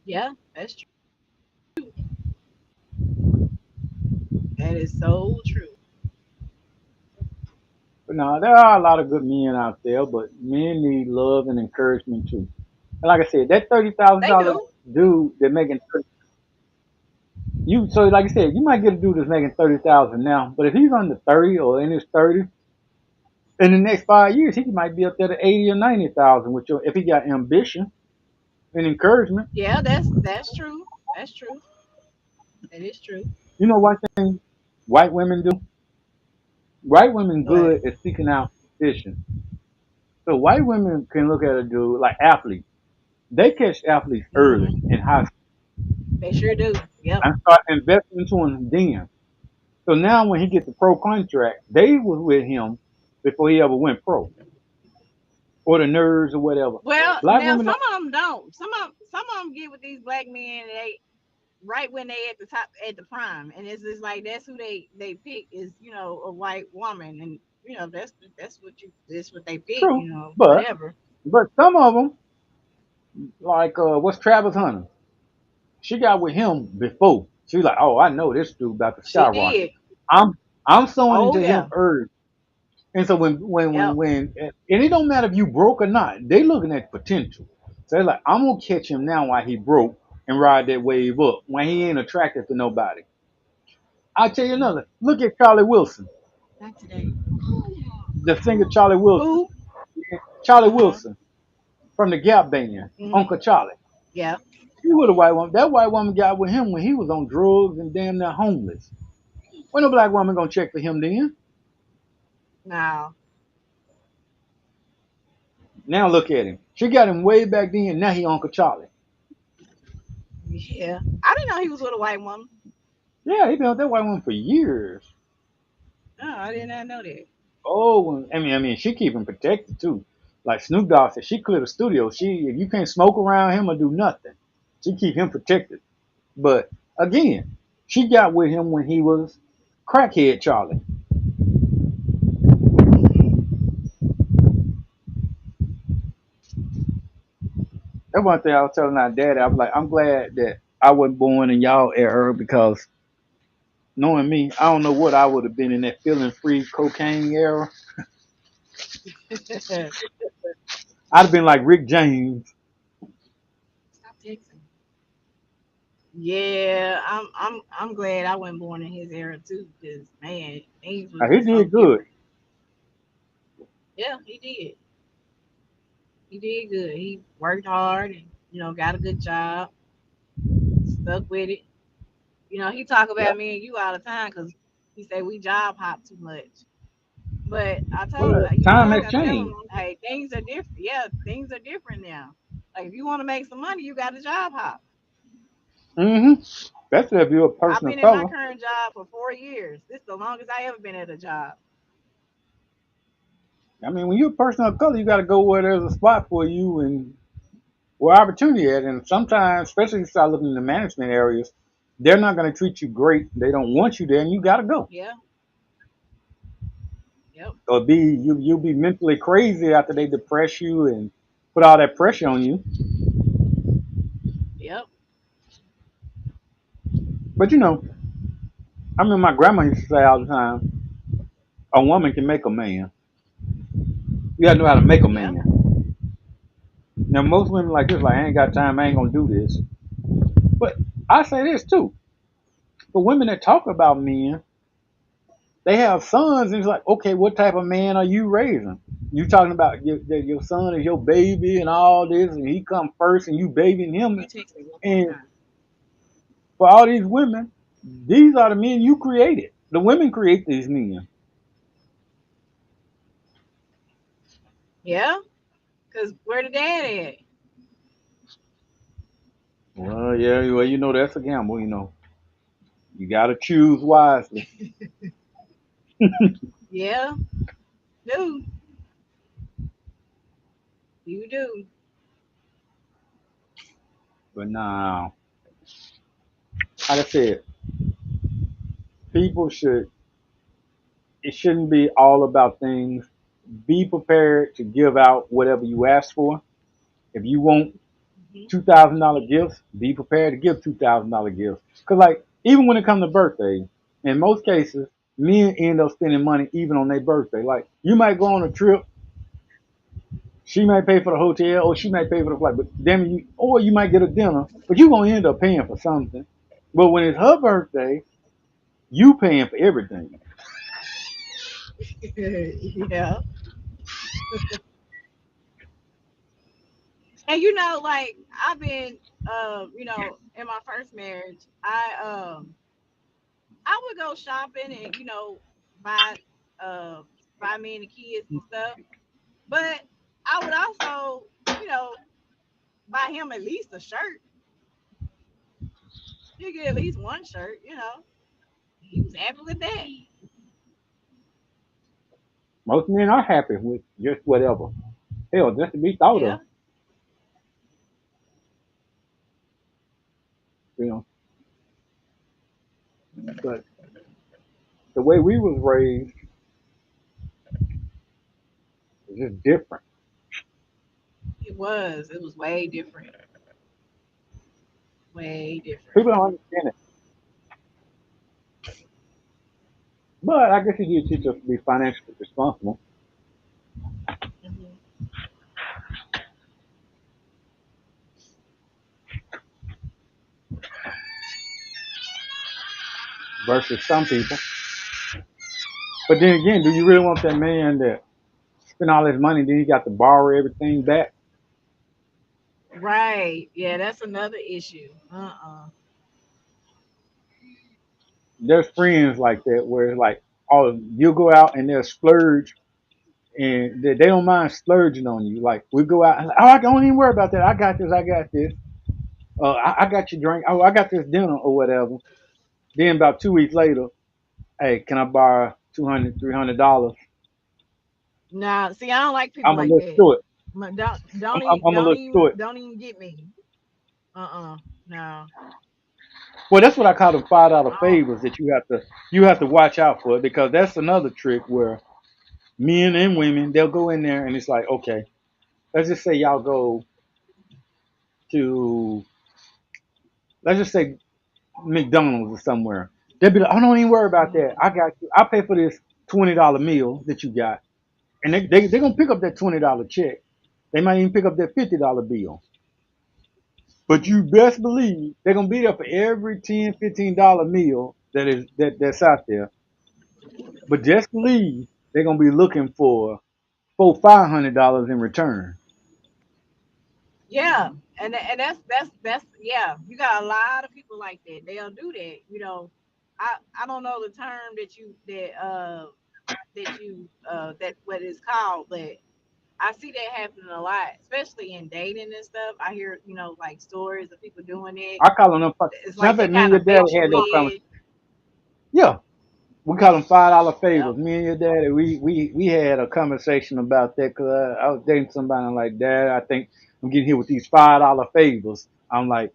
Yeah, that's true. That is so true. But no, there are a lot of good men out there, but men need love and encouragement too. And like I said, that They $30,000 do. dude that making you so like I said, you might get a dude that's making 30,000 now, but if he's under 30 or in his 30s, in the next 5 years he might be up there to 80 or 90,000 with your if he got ambition and encouragement. Yeah, that's true. That's true. That is true. You know one thing white women do? White women But good at seeking out competition. So white women can look at a dude like athletes. They catch athletes early hmm in high school they sure do. Yep. and start investing into them then. So now when he get the pro contract, they was with him before he ever went pro, or the nerds or whatever. Well, Black now women some don't. of them don't. Some of them get with these black men. They right when they at the top at the prime, and it's just like that's who they pick is a white woman, and that's what they pick. True, but Whatever. some of them, like what's Travis Hunter? She got with him before. She was like, oh, I know this dude about to She skyrocket. did. I'm I'm sewing Oh into him yeah. early. And so Yep. and it don't matter if you broke or not, they looking at potential. So they're like, I'm gonna catch him now while he broke and ride that wave up when he ain't attractive to nobody. I'll tell you another. Look at Charlie Wilson, Not today. the singer Charlie Wilson. Who? Charlie Uh huh. Wilson from the Gap Band, Hmm. Uncle Charlie. Yeah. He was a white woman. That white woman got with him when he was on drugs and damn near homeless. When no black woman gonna check for him then? Now. Now look at him. She got him way back then. Now he Uncle Charlie. Yeah. I didn't know he was with a white woman. Yeah, he been with that white woman for years. Oh, I did not know that. Oh, I mean, she keep him protected too. Like Snoop Dogg said, she clear the studio. If you can't smoke around him or do nothing, she keep him protected. But again, she got with him when he was crackhead Charlie. Hmm. That's one thing I was telling our daddy. I was like, I'm glad that I wasn't born in y'all era because knowing me, I don't know what I would have been in that feeling free cocaine era. I'd have been like Rick James. Stop texting. Yeah, I'm glad I wasn't born in his era too, because man, things was Now, he just so did good. different. Yeah, he did. He did good. He worked hard and got a good job, stuck with it. He talk Yeah. about me and you all the time because he say we job hop too much. But I told him, Well, like, time has I tell him, changed. hey, things are different. Yeah, things are different now. Like if you want to make some money, you got to job hop. Hmm. Especially if you're a I've person been of in my color. current job for 4 years. This is the longest I ever been at a job. I mean, when you're a person of color, you got to go where there's a spot for you and where opportunity at. And sometimes, especially if you start looking in the management areas, they're not going to treat you great. They don't want you there, and you got to go. Yeah. Yep. Or you'll be mentally crazy after they depress you and put all that pressure on you. Yep. But I mean, my grandma used to say all the time, a woman can make a man. You got to know how to make a Yep. man. Now, most women like this, like, I ain't got time, I ain't gonna do this. But I say this too: for women that talk about men, they have sons, and it's like, okay, what type of man are you raising? You talking about that your son is your baby and all this, and he come first, and you babying him. You text me one more And time. for all these women, these are the men you created. The women create these men. Yeah. Cause where the dad at? Well, yeah, well, that's a gamble. You got to choose wisely. Yeah. Do you do? But nah, like I said, people should. It shouldn't be all about things. Be prepared to give out whatever you ask for. If you want Hmm. $2,000 gifts, be prepared to give $2,000 gifts. Cause like even when it comes to birthdays, in most cases, men end up spending money even on their birthday. Like you might go on a trip, she might pay for the hotel, or she might pay for the flight, but then or you might get a dinner, but you gonna end up paying for something. But when it's her birthday, you paying for everything. Yeah. And like I've been, in my first marriage, I would go shopping and buy uh buy me and the kids and stuff. But I would also, you know, buy him at least a shirt. You get at least one shirt. He was was happy with that. Most men are happy with just whatever. Hell, just to be thought Yeah. of. You know, but the way we was raised is just different. It was. It was way different. Way different. People don't understand it. But I guess he did teach us to be financially responsible Hmm. versus some people. But then again, do you really want that man that spent all his money, then he got to borrow everything back? Right. Yeah, that's another issue. There's friends like that where it's like, oh, you go out and they'll splurge and they don't mind splurging on you. Like we go out, oh, I don't even worry about that. I got this. I got this. I got your drink. Oh, I got this dinner or whatever. Then about 2 weeks later, hey, can I borrow $200, $300? Now, see, I don't like people I'm a like little that. short. Don't even I'm a little short. don't even get me. No. Well, that's what I call the $5 Oh, favors that you have to watch out for because that's another trick where men and women they'll go in there and it's like, okay, let's just say y'all go to let's just say McDonald's or somewhere. They'll be like, oh, don't even worry about that. mhm. I got you. I pay for this $20 meal that you got, and they're gonna pick up that $20 check. They might even pick up that $50 bill. But you best believe they're gonna be there for every $10, $15 meal that's out there. But just believe they're gonna be looking for $500 in return. Yeah, and that's yeah. You got a lot of people like that. They'll do that. I don't know the term that what it's called, but I see that happening a lot, especially in dating and stuff. I hear like stories of people doing it. I call them. It's Matter of like they fact, me and kind your of vet daddy you had that conversation. in. Yeah, we call them $5 Yep. favors. Me and your daddy, we had a conversation about that because I was dating somebody. I'm like, Dad, I think I'm getting here with these $5 favors. I'm like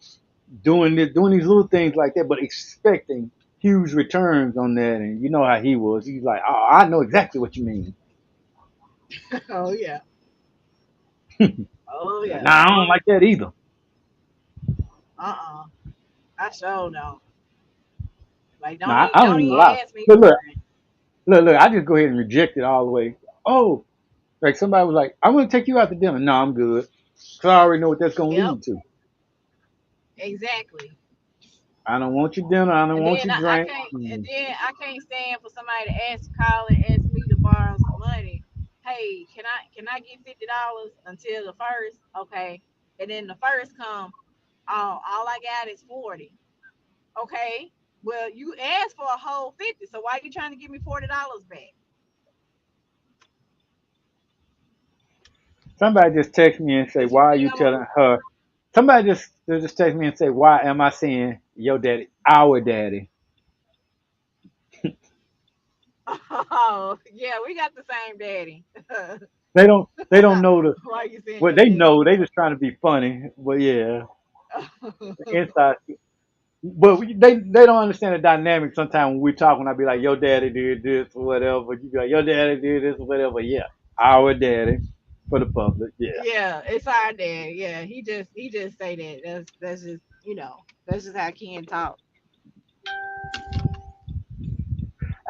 doing these little things like that, but expecting huge returns on that. And you know how he was. He's like, oh, I know exactly what you mean. Oh yeah. Oh Like, yeah. nah, I don't like that either. Uh-uh. I sure don't. Like Nah, I don't don't even even allow. ask me But for look, it. look, I just go ahead and reject it all the way. Oh, like somebody was like, I'm gonna take you out to dinner. No, I'm good. Cause I already know what that's gonna Yep. lead to. Exactly. I don't want your dinner. I don't And want then your I drink. can't stand for somebody to call and ask me to borrow some money. Hey, can I get $50 until the first? Okay. And then the first come, oh, all I got is 40. Okay. Well, you asked for a whole 50, so why are you trying to give me $40 back? Somebody just text me and say, Cause you why are think you I'm a telling her? Somebody just text me and say, why am I saying your daddy, our daddy? oh yeah, we got the same daddy. They don't know Why are you saying what your they daddy? know. They just trying to be funny. But yeah, inside. But they don't understand the dynamic. Sometimes when we talk, when I be like, your daddy did this or whatever, you be like, your daddy did this or whatever. Yeah, our daddy for the public. Yeah. Yeah, it's our dad. Yeah, he just say that. That's just that's just how Ken talk.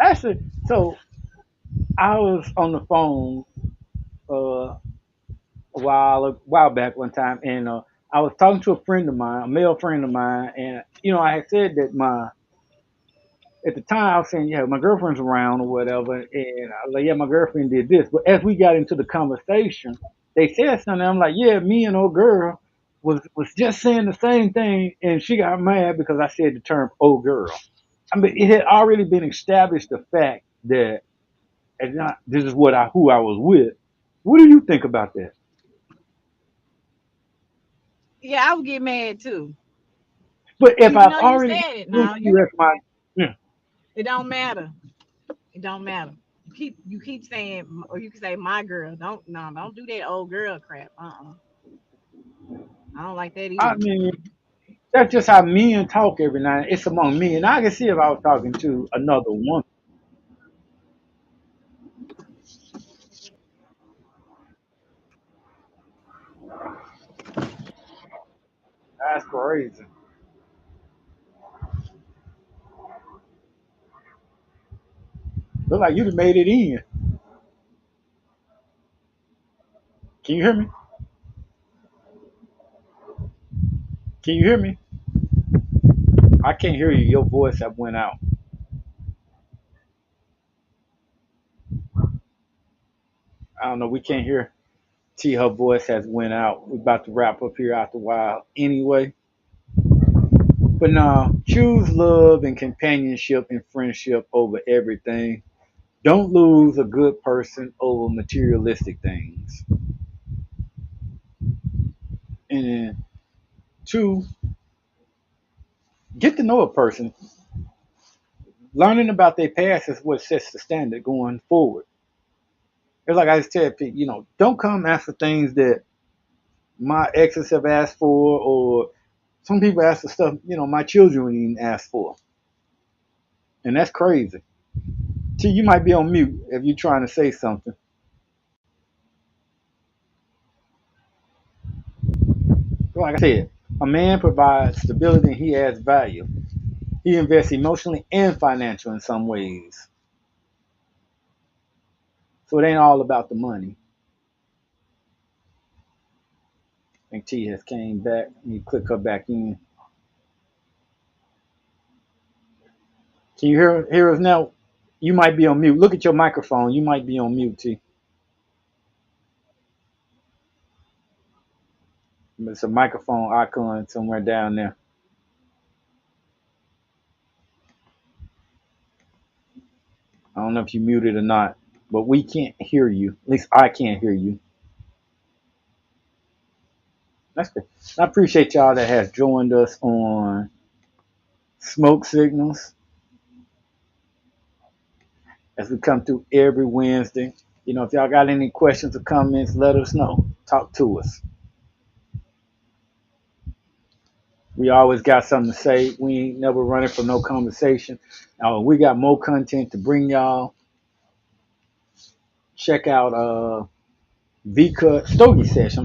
Actually, so I was on the phone uh, a while back one time, and I was talking to a friend of mine, a male friend of mine, and I had said that my at the time I was saying, yeah, my girlfriend's around or whatever, and I was like, yeah, my girlfriend did this. But as we got into the conversation, they said something. I'm like, yeah, me and old girl was just saying the same thing, and she got mad because I said the term old girl. I mean, it had already been established the fact that and not this is who I was with. What do you think about that? Yeah, I would get mad too. But if Even I've though you already said it introduced now, you you as my yeah, It don't matter. It don't matter. You keep saying, or you can say my girl. Don't do that old girl crap. I don't like that I either. mean, that's just how men talk every night. It's among men. I can see if I was talking to another woman. That's crazy. Look like you done made it in. Can you hear me? Can you hear me? I can't hear you. Your voice have went out. I don't know. We can't hear T. Her voice has went out. We're about to wrap up here after a while anyway. But no, choose love and companionship and friendship over everything. Don't lose a good person over materialistic things. And then two, get to know a person. Learning about their past is what sets the standard going forward. It's like I just tell people, don't come ask for things that my exes have asked for, or some people ask for stuff, my children wouldn't even ask for. And that's crazy. T, you might be on mute if you're trying to say something. Like I said, a man provides stability and he adds value. He invests emotionally and financially in some ways. So it ain't all about the money. I think T has came back. Let me click her back in. Can you hear us now? You might be on mute. Look at your microphone. You might be on mute, T. It's a microphone icon somewhere down there. I don't know if you muted or not, but we can't hear you. At least I can't hear you. That's good. I appreciate y'all that has joined us on Smoke Signals as we come through every Wednesday. If y'all got any questions or comments, let us know. Talk to us. We always got something to say. We ain't never running from no conversation. We got more content to bring y'all. Check out V-Cut Stogie Sesh,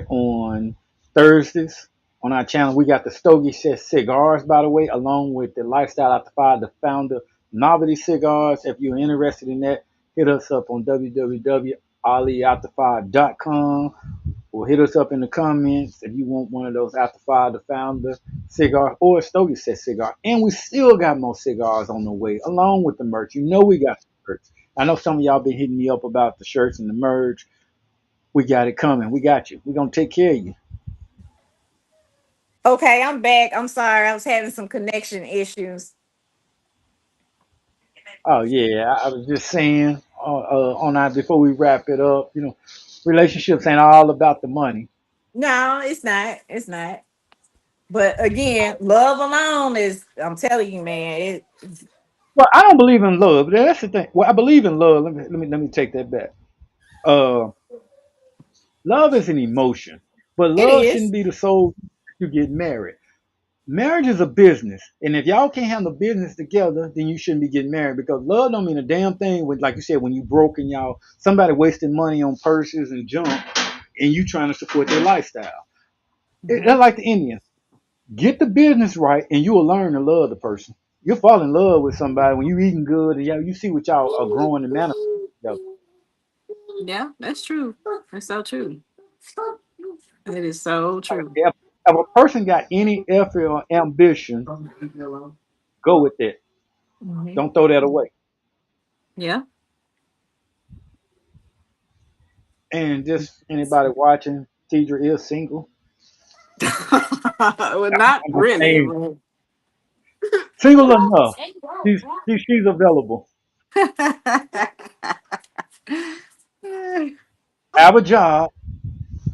on Thursdays on our channel. We got the Stogie Sesh cigars, by the way, along with the Lifestyle After Five, the founder Novelty Cigars. If you're interested in that, hit us up on www.aliafter5.com or hit us up in the comments if you want one of those After Five, the founder cigar or Stogie Sesh cigar. And we still got more cigars on the way, along with the merch. We got some merch. I know some of y'all been hitting me up about the shirts and the merch. We got it coming. We got you. We're gonna take care of you. Okay, I'm back. I'm sorry. I was having some connection issues. Oh yeah, I was just saying on that before we wrap it up. Relationships ain't all about the money. No, it's not. It's not. But again, love alone is, I'm telling you, man, Well, I don't believe in love. That's the thing. Well, I believe in love. Let me take that back. Uh, Love is an emotion, but it love shouldn't is. be the sole you get married. Marriage is a business, and if y'all can't handle business together, then you shouldn't be getting married because love don't mean a damn thing. With like you said, when you broke and y'all somebody wasting money on purses and junk, and you trying to support their lifestyle. That's Mhm. like the Indians. Get the business right, and you will learn to love the person. You'll fall in love with somebody when you eating good, and you see what y'all are growing and manifesting together. Yeah, that's true. That's so true. It is so true. If a person got any effort or ambition, go with it. Mhm. Don't throw that away. Yeah. And just anybody watching, Tidra is single. Well, not I'm just really. saying, single enough. She's available. Have a job.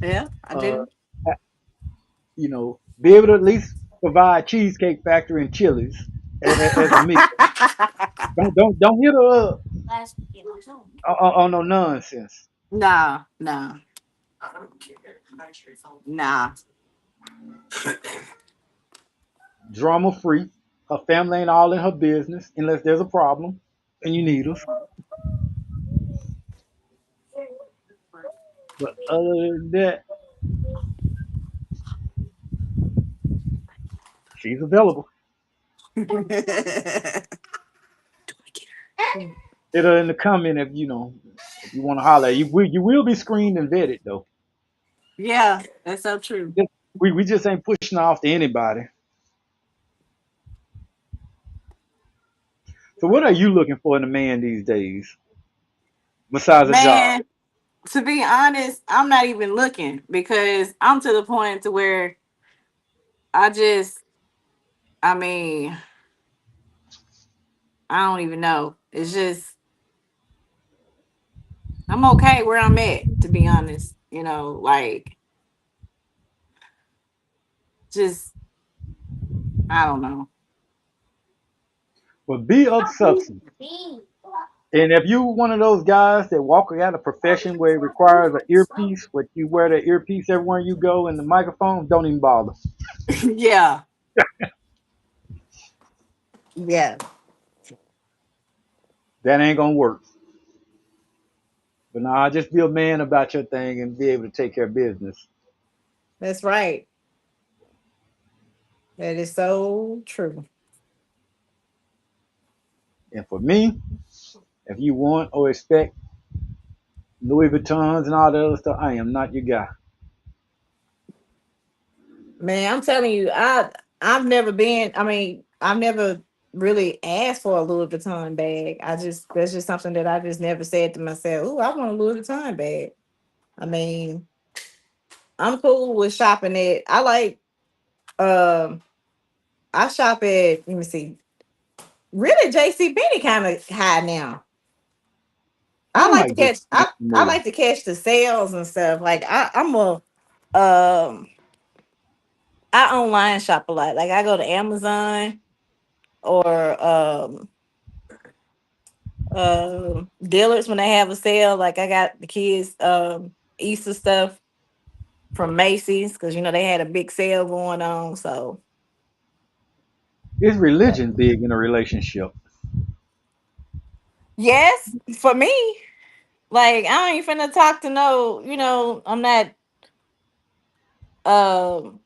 Yeah, I Uh, do. be able to at least provide Cheesecake Factory and Chili's as a meal. Don't hit her up on no nonsense. Nah, nah, nah. Drama free. Her family ain't all in her business unless there's a problem and you need us. But other than that, she's available. Hit her in the comment if if you want to holler. You will be screened and vetted though. Yeah, that's so true. We just ain't pushing off to anybody. So what are you looking for in a man these days besides a job? Man, to be honest, I'm not even looking because I'm to the point to where I just, I mean, I don't even know. It's just I'm okay where I'm at, to be honest. Like just I don't know. But be of substance. And if you one of those guys that walk out a profession where it requires an earpiece, where you wear the earpiece everywhere you go and the microphone, don't even bother. Yeah, yeah, That ain't gonna work. But nah, just be a man about your thing and be able to take care of business. that's right. That is so true. And for me, if you want or expect Louis Vuittons and all that other stuff, I am not your guy. Man, I'm telling you, I've never been. I mean, I've never really asked for a Louis Vuitton bag. I just That's just something that I just never said to myself. "Ooh, I want a Louis Vuitton bag." I mean, I'm cool with shopping at. I like. Um, I shop at. Let me see. Really, JC Penney kind of high now. I I don't like to like just catch. I anymore. like to catch the sales and stuff. Like I'm a um. I online shop a lot. Like I go to Amazon or dealers when they have a sale. Like I got the kids Easter stuff from Macy's because they had a big sale going on. So Is religion big in a relationship? yes, for me, like I ain't finna talk to no. I'm not. Um,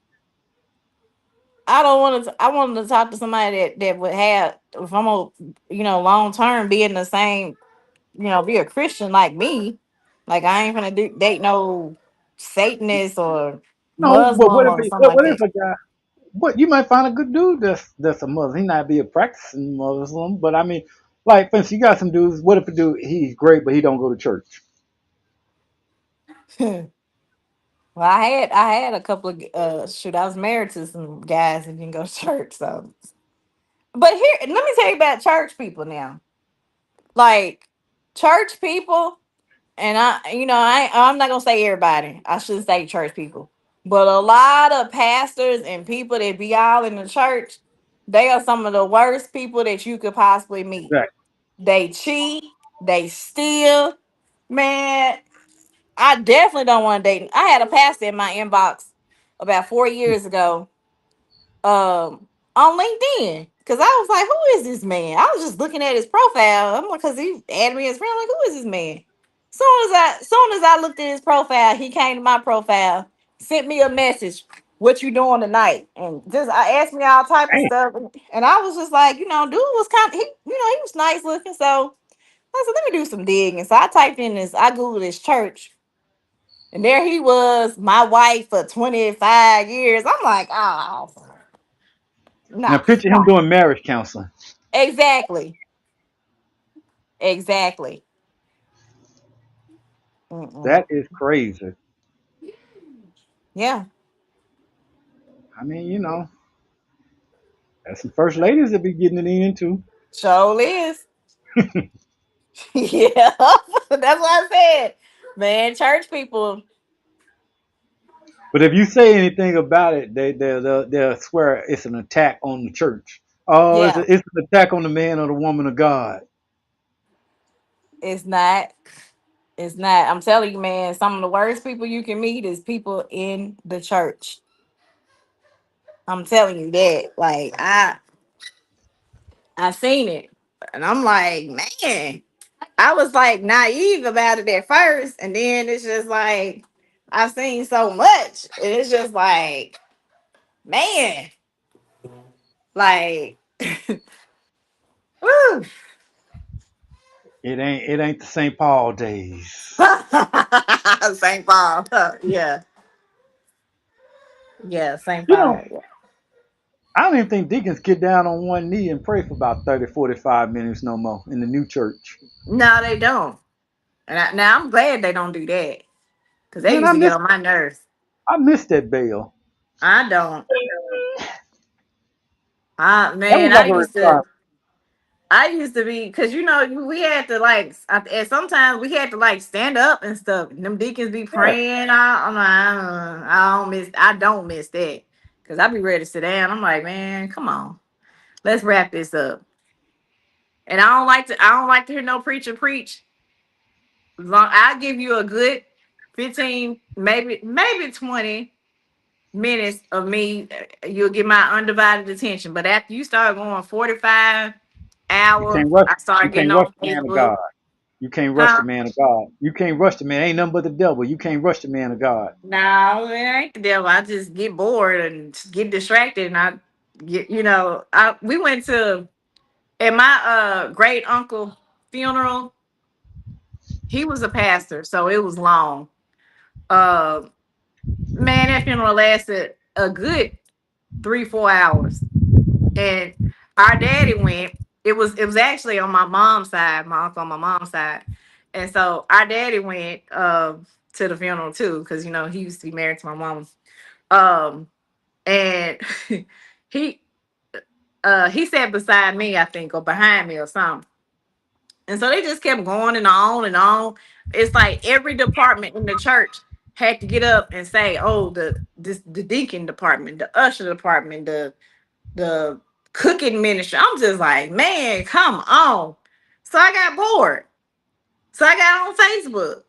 I don't want to. I wanted to talk to somebody that would have, if I'm a, long term be in the same, be a Christian like me. Like I ain't gonna date no Satanist or No, but Muslim or something like what that. if a guy? But you might find a good dude that's a Muslim. He not be a practicing Muslim, but I mean, like for instance, you got some dudes. What if a dude he's great, but he don't go to church? Well, I had a couple of shoot. I was married to some guys that didn't go to church. So, but here, let me tell you about church people now. Like church people. And I'm not gonna say everybody. I shouldn't say church people, but a lot of pastors and people that be all in the church, they are some of the worst people that you could possibly meet. Exactly. They cheat, they steal. Man, I definitely don't want to date. I had a pastor in my inbox about 4 years ago on LinkedIn because I was like, who is this man? I was just looking at his profile. I'm like, because he added me as friend. I'm like, who is this man? Soon as I looked at his profile, he came to my profile, sent me a message. What you doing tonight? And just I asked me all type of Damn. stuff, and I was just like, dude was kind of he was nice looking. So I said, let me do some digging. So I typed in this, I googled his church, and there he was, my wife for 25 years. I'm like, oh, Now no. picture him doing marriage counseling. Exactly. Exactly. Mm-mm. That is crazy. Yeah. I mean, there's some first ladies that be getting it into. Sure is. Yeah. That's what I said. Man, church people. But if you say anything about it, they'll swear it's an attack on the church. Oh, Yeah, it's an attack on the man or the woman of God. it's not. It's not. I'm telling you, man, some of the worst people you can meet is people in the church. I'm telling you that. Like I seen it. And I'm like, man, I was like naive about it at first. And then it's just like I've seen so much. And it's just like, man, like woo. It ain't the St. Paul days. St. Paul. Yeah. Yeah, St. You know, Paul. Yeah. I don't even think deacons get down on one knee and pray for about 30, 45 minutes no more in the new church. No, they don't. And now I'm glad they don't do that. Because they Man, used to get on my nerves. I miss that bell. I don't. That was Man, like a requirement. I used to be, because we had to like, and sometimes we had to like stand up and stuff. And them deacons be Yeah. praying. I'm like, I don't miss that. Because I be ready to sit down. I'm like, man, come on. Let's wrap this up. And I don't like to hear no preacher preach. I'll give you a good 15, maybe 20 minutes of me. You'll get my undivided attention. But after you start going 45 You hours, can't rush. I You start getting can't rush on the man of Facebook. God. You can't rush the Huh? man of God. You can't rush the man. Ain't nothing but the devil. You can't rush the man of God. No, it ain't the devil. I just get bored and just get distracted, and I get, we went to at my great uncle funeral. He was a pastor, so it was long. Uh, man, that funeral lasted a good 3-4 hours, and our daddy went. It was actually on my mom's side, my uncle on my mom's side, and so our daddy went to the funeral too, because he used to be married to my mom. Um, and he he sat beside me, I think, or behind me or something. And so they just kept going and on and on. It's like every department in the church had to get up and say, "Oh, the deacon department, the usher department, the cooking ministry." I'm just like, man, come on. So I got bored. So I got on Facebook.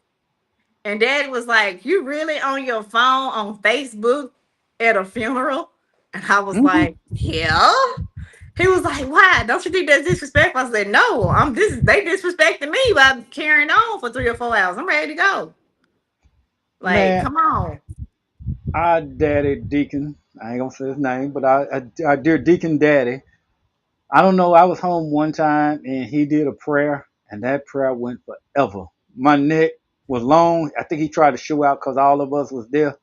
And Dad was like, "You really on your phone on Facebook at a funeral?" And I was Mhm. like, "Yeah." He was like, "Why? Don't you think that's disrespectful?" I said, "No, they disrespecting me by carrying on for 3 or 4 hours. I'm ready to go. Like, Man, come on." our daddy deacon. I ain't gonna say his name, but our dear deacon daddy. I don't know. I was home one time and he did a prayer, and that prayer went forever. My neck was long. I think he tried to show out because all of us was there,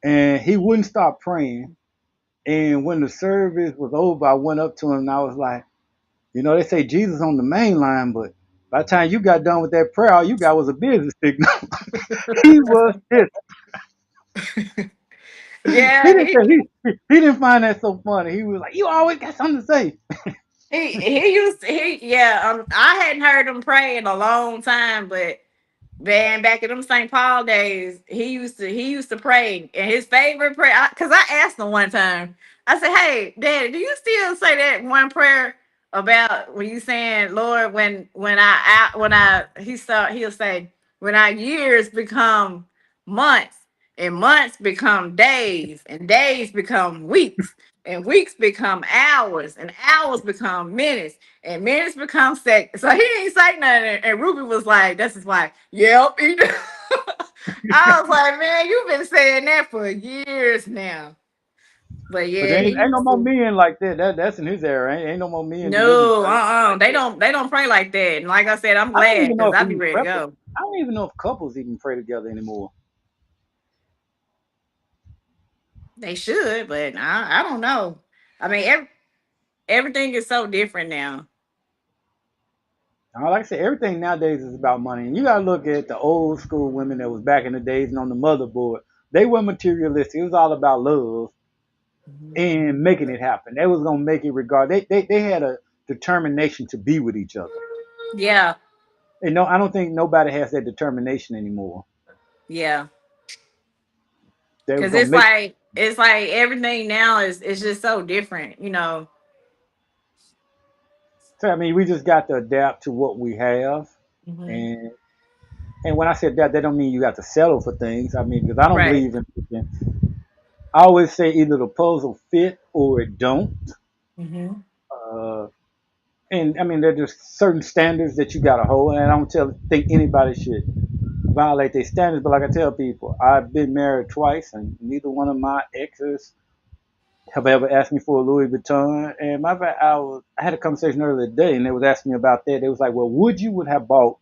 and he wouldn't stop praying. And when the service was over, I went up to him and I was like, they say Jesus on the main line, but by the time you got done with that prayer, all you got was a business signal. He was pissed. He Yeah, didn't say he didn't find that so funny. He was like, "You always got something to say." he used to, yeah. I hadn't heard him pray in a long time, but man, back in them St. Paul days, he used to pray, and his favorite prayer. Because I asked him one time, I said, "Hey, Daddy, do you still say that one prayer about when you saying, Lord, he'll say, when our years become months, and months become days, and days become weeks, and weeks become hours, and hours become minutes, and minutes become seconds." So he ain't say nothing. And Ruby was like, "This is why." Yep. I was like, man, you've been saying that for years now. But But yeah, there he ain't no used more to. men like that. That's in his era. Ain't no more men delivering No, service like They don't pray like that. And like I said, I'm I don't glad even know because if I'll be even ready to couples. go. I don't even know if couples even pray together anymore. They should, but I don't know. I mean, everything is so different now. Like I said, everything nowadays is about money. And you gotta look at the old school women that was back in the days and on the motherboard. They were materialistic. It was all about love Mhm. and making it happen. They was gonna make it regard. They had a determination to be with each other. Yeah, And no, I don't think nobody has that determination anymore. yeah. They was Because gonna make. it's like everything now is just so different. So I mean, we just got to adapt to what we have, Hmm. and when I said that don't mean you got to settle for things. I mean, because I don't Right. believe in. I always say either the puzzle fit or it don't. Hmm. Uh, and I mean, there's just certain standards that you got to hold, and I don't think anybody should violate their standards. But like I tell people, I've been married twice, and neither one of my exes have ever asked me for a Louis Vuitton. And my I had a conversation earlier today, and they was asking me about that. They was like, "Well, would have bought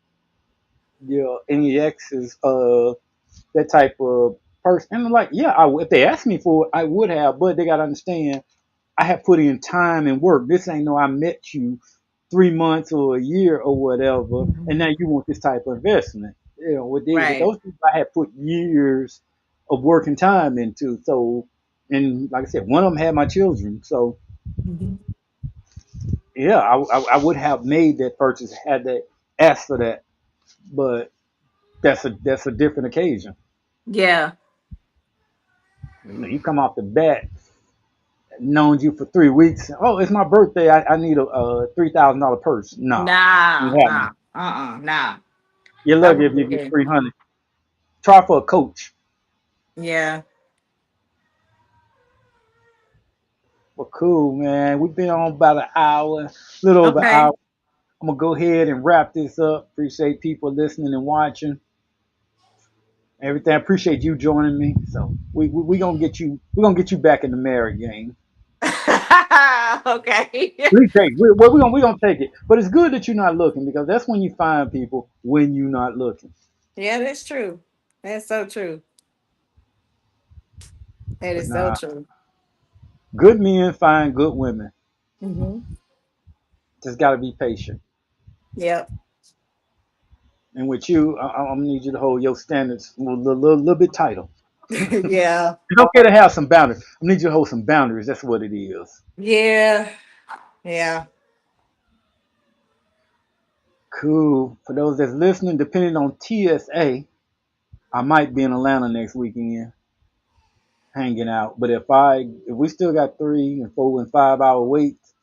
any exes that type of person?" And I'm like, "Yeah, if they asked me for it, I would have, but they got to understand." I have put in time and work. This ain't no I met you 3 months or a year or whatever, and Hmm. now you want this type of investment. With Right. those people, I had put years of work and time into. So, and like I said, one of them had my children. So, Hmm. yeah, I would have made that purchase had they asked for that, but that's a different occasion. Yeah. You come off the bat, known you for 3 weeks. Oh, it's my birthday. I need a $3,000 purse. Nah, Nah, ain't happening. nah, nah. You're I lucky if wouldn't you do get that. 300. Try for a coach. Yeah. Well, cool, man. We've been on about an hour, a little over an Okay. hour. I'm gonna go ahead and wrap this up. Appreciate people listening and watching. Everything. I appreciate you joining me. So we gonna get you. We're gonna get you back in the married game. Okay. We take. We gonna take it. But it's good that you're not looking because that's when you find people when you're not looking. Yeah, that's true. That's so true. That But is so nah, true. good men find good women. Hmm. Just gotta be patient. Yep. And with you, I'm gonna need you to hold your standards a little bit tighter. Yeah. It's okay to have some boundaries. I need you to hold some boundaries. That's what it is. Yeah. Yeah. Cool. For those that's listening, depending on TSA, I might be in Atlanta next weekend, hanging out. But if we still got 3 and 4 and 5 hour waits,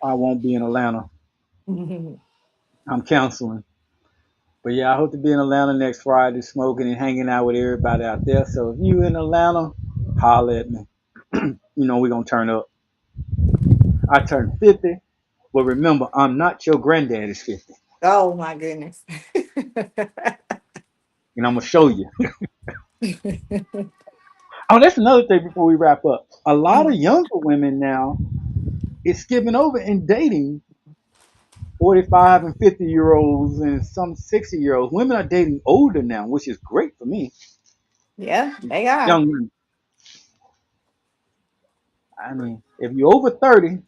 I won't be in Atlanta. Mhm. I'm counseling. But yeah, I hope to be in Atlanta next Friday, smoking and hanging out with everybody out there. So if you in Atlanta, holler at me. We're gonna turn up. I turned 50. But remember, I'm not your granddaddy's 50. Oh my goodness. And I'm gonna show you. Oh, that's another thing before we wrap up. A lot of younger women now is skipping over and dating 45 and 50-year-olds and some 60-year-olds. Women are dating older now, which is great for me. Yeah, they are. Young women. I mean, if you're over 30,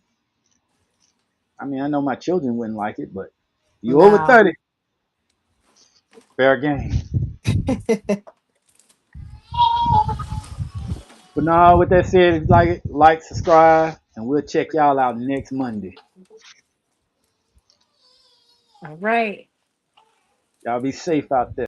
I mean, I know my children wouldn't like it, but you're over No. 30, fair game. But no, with that said, like, subscribe, and we'll check y'all out next Monday. All right. Y'all be safe out there.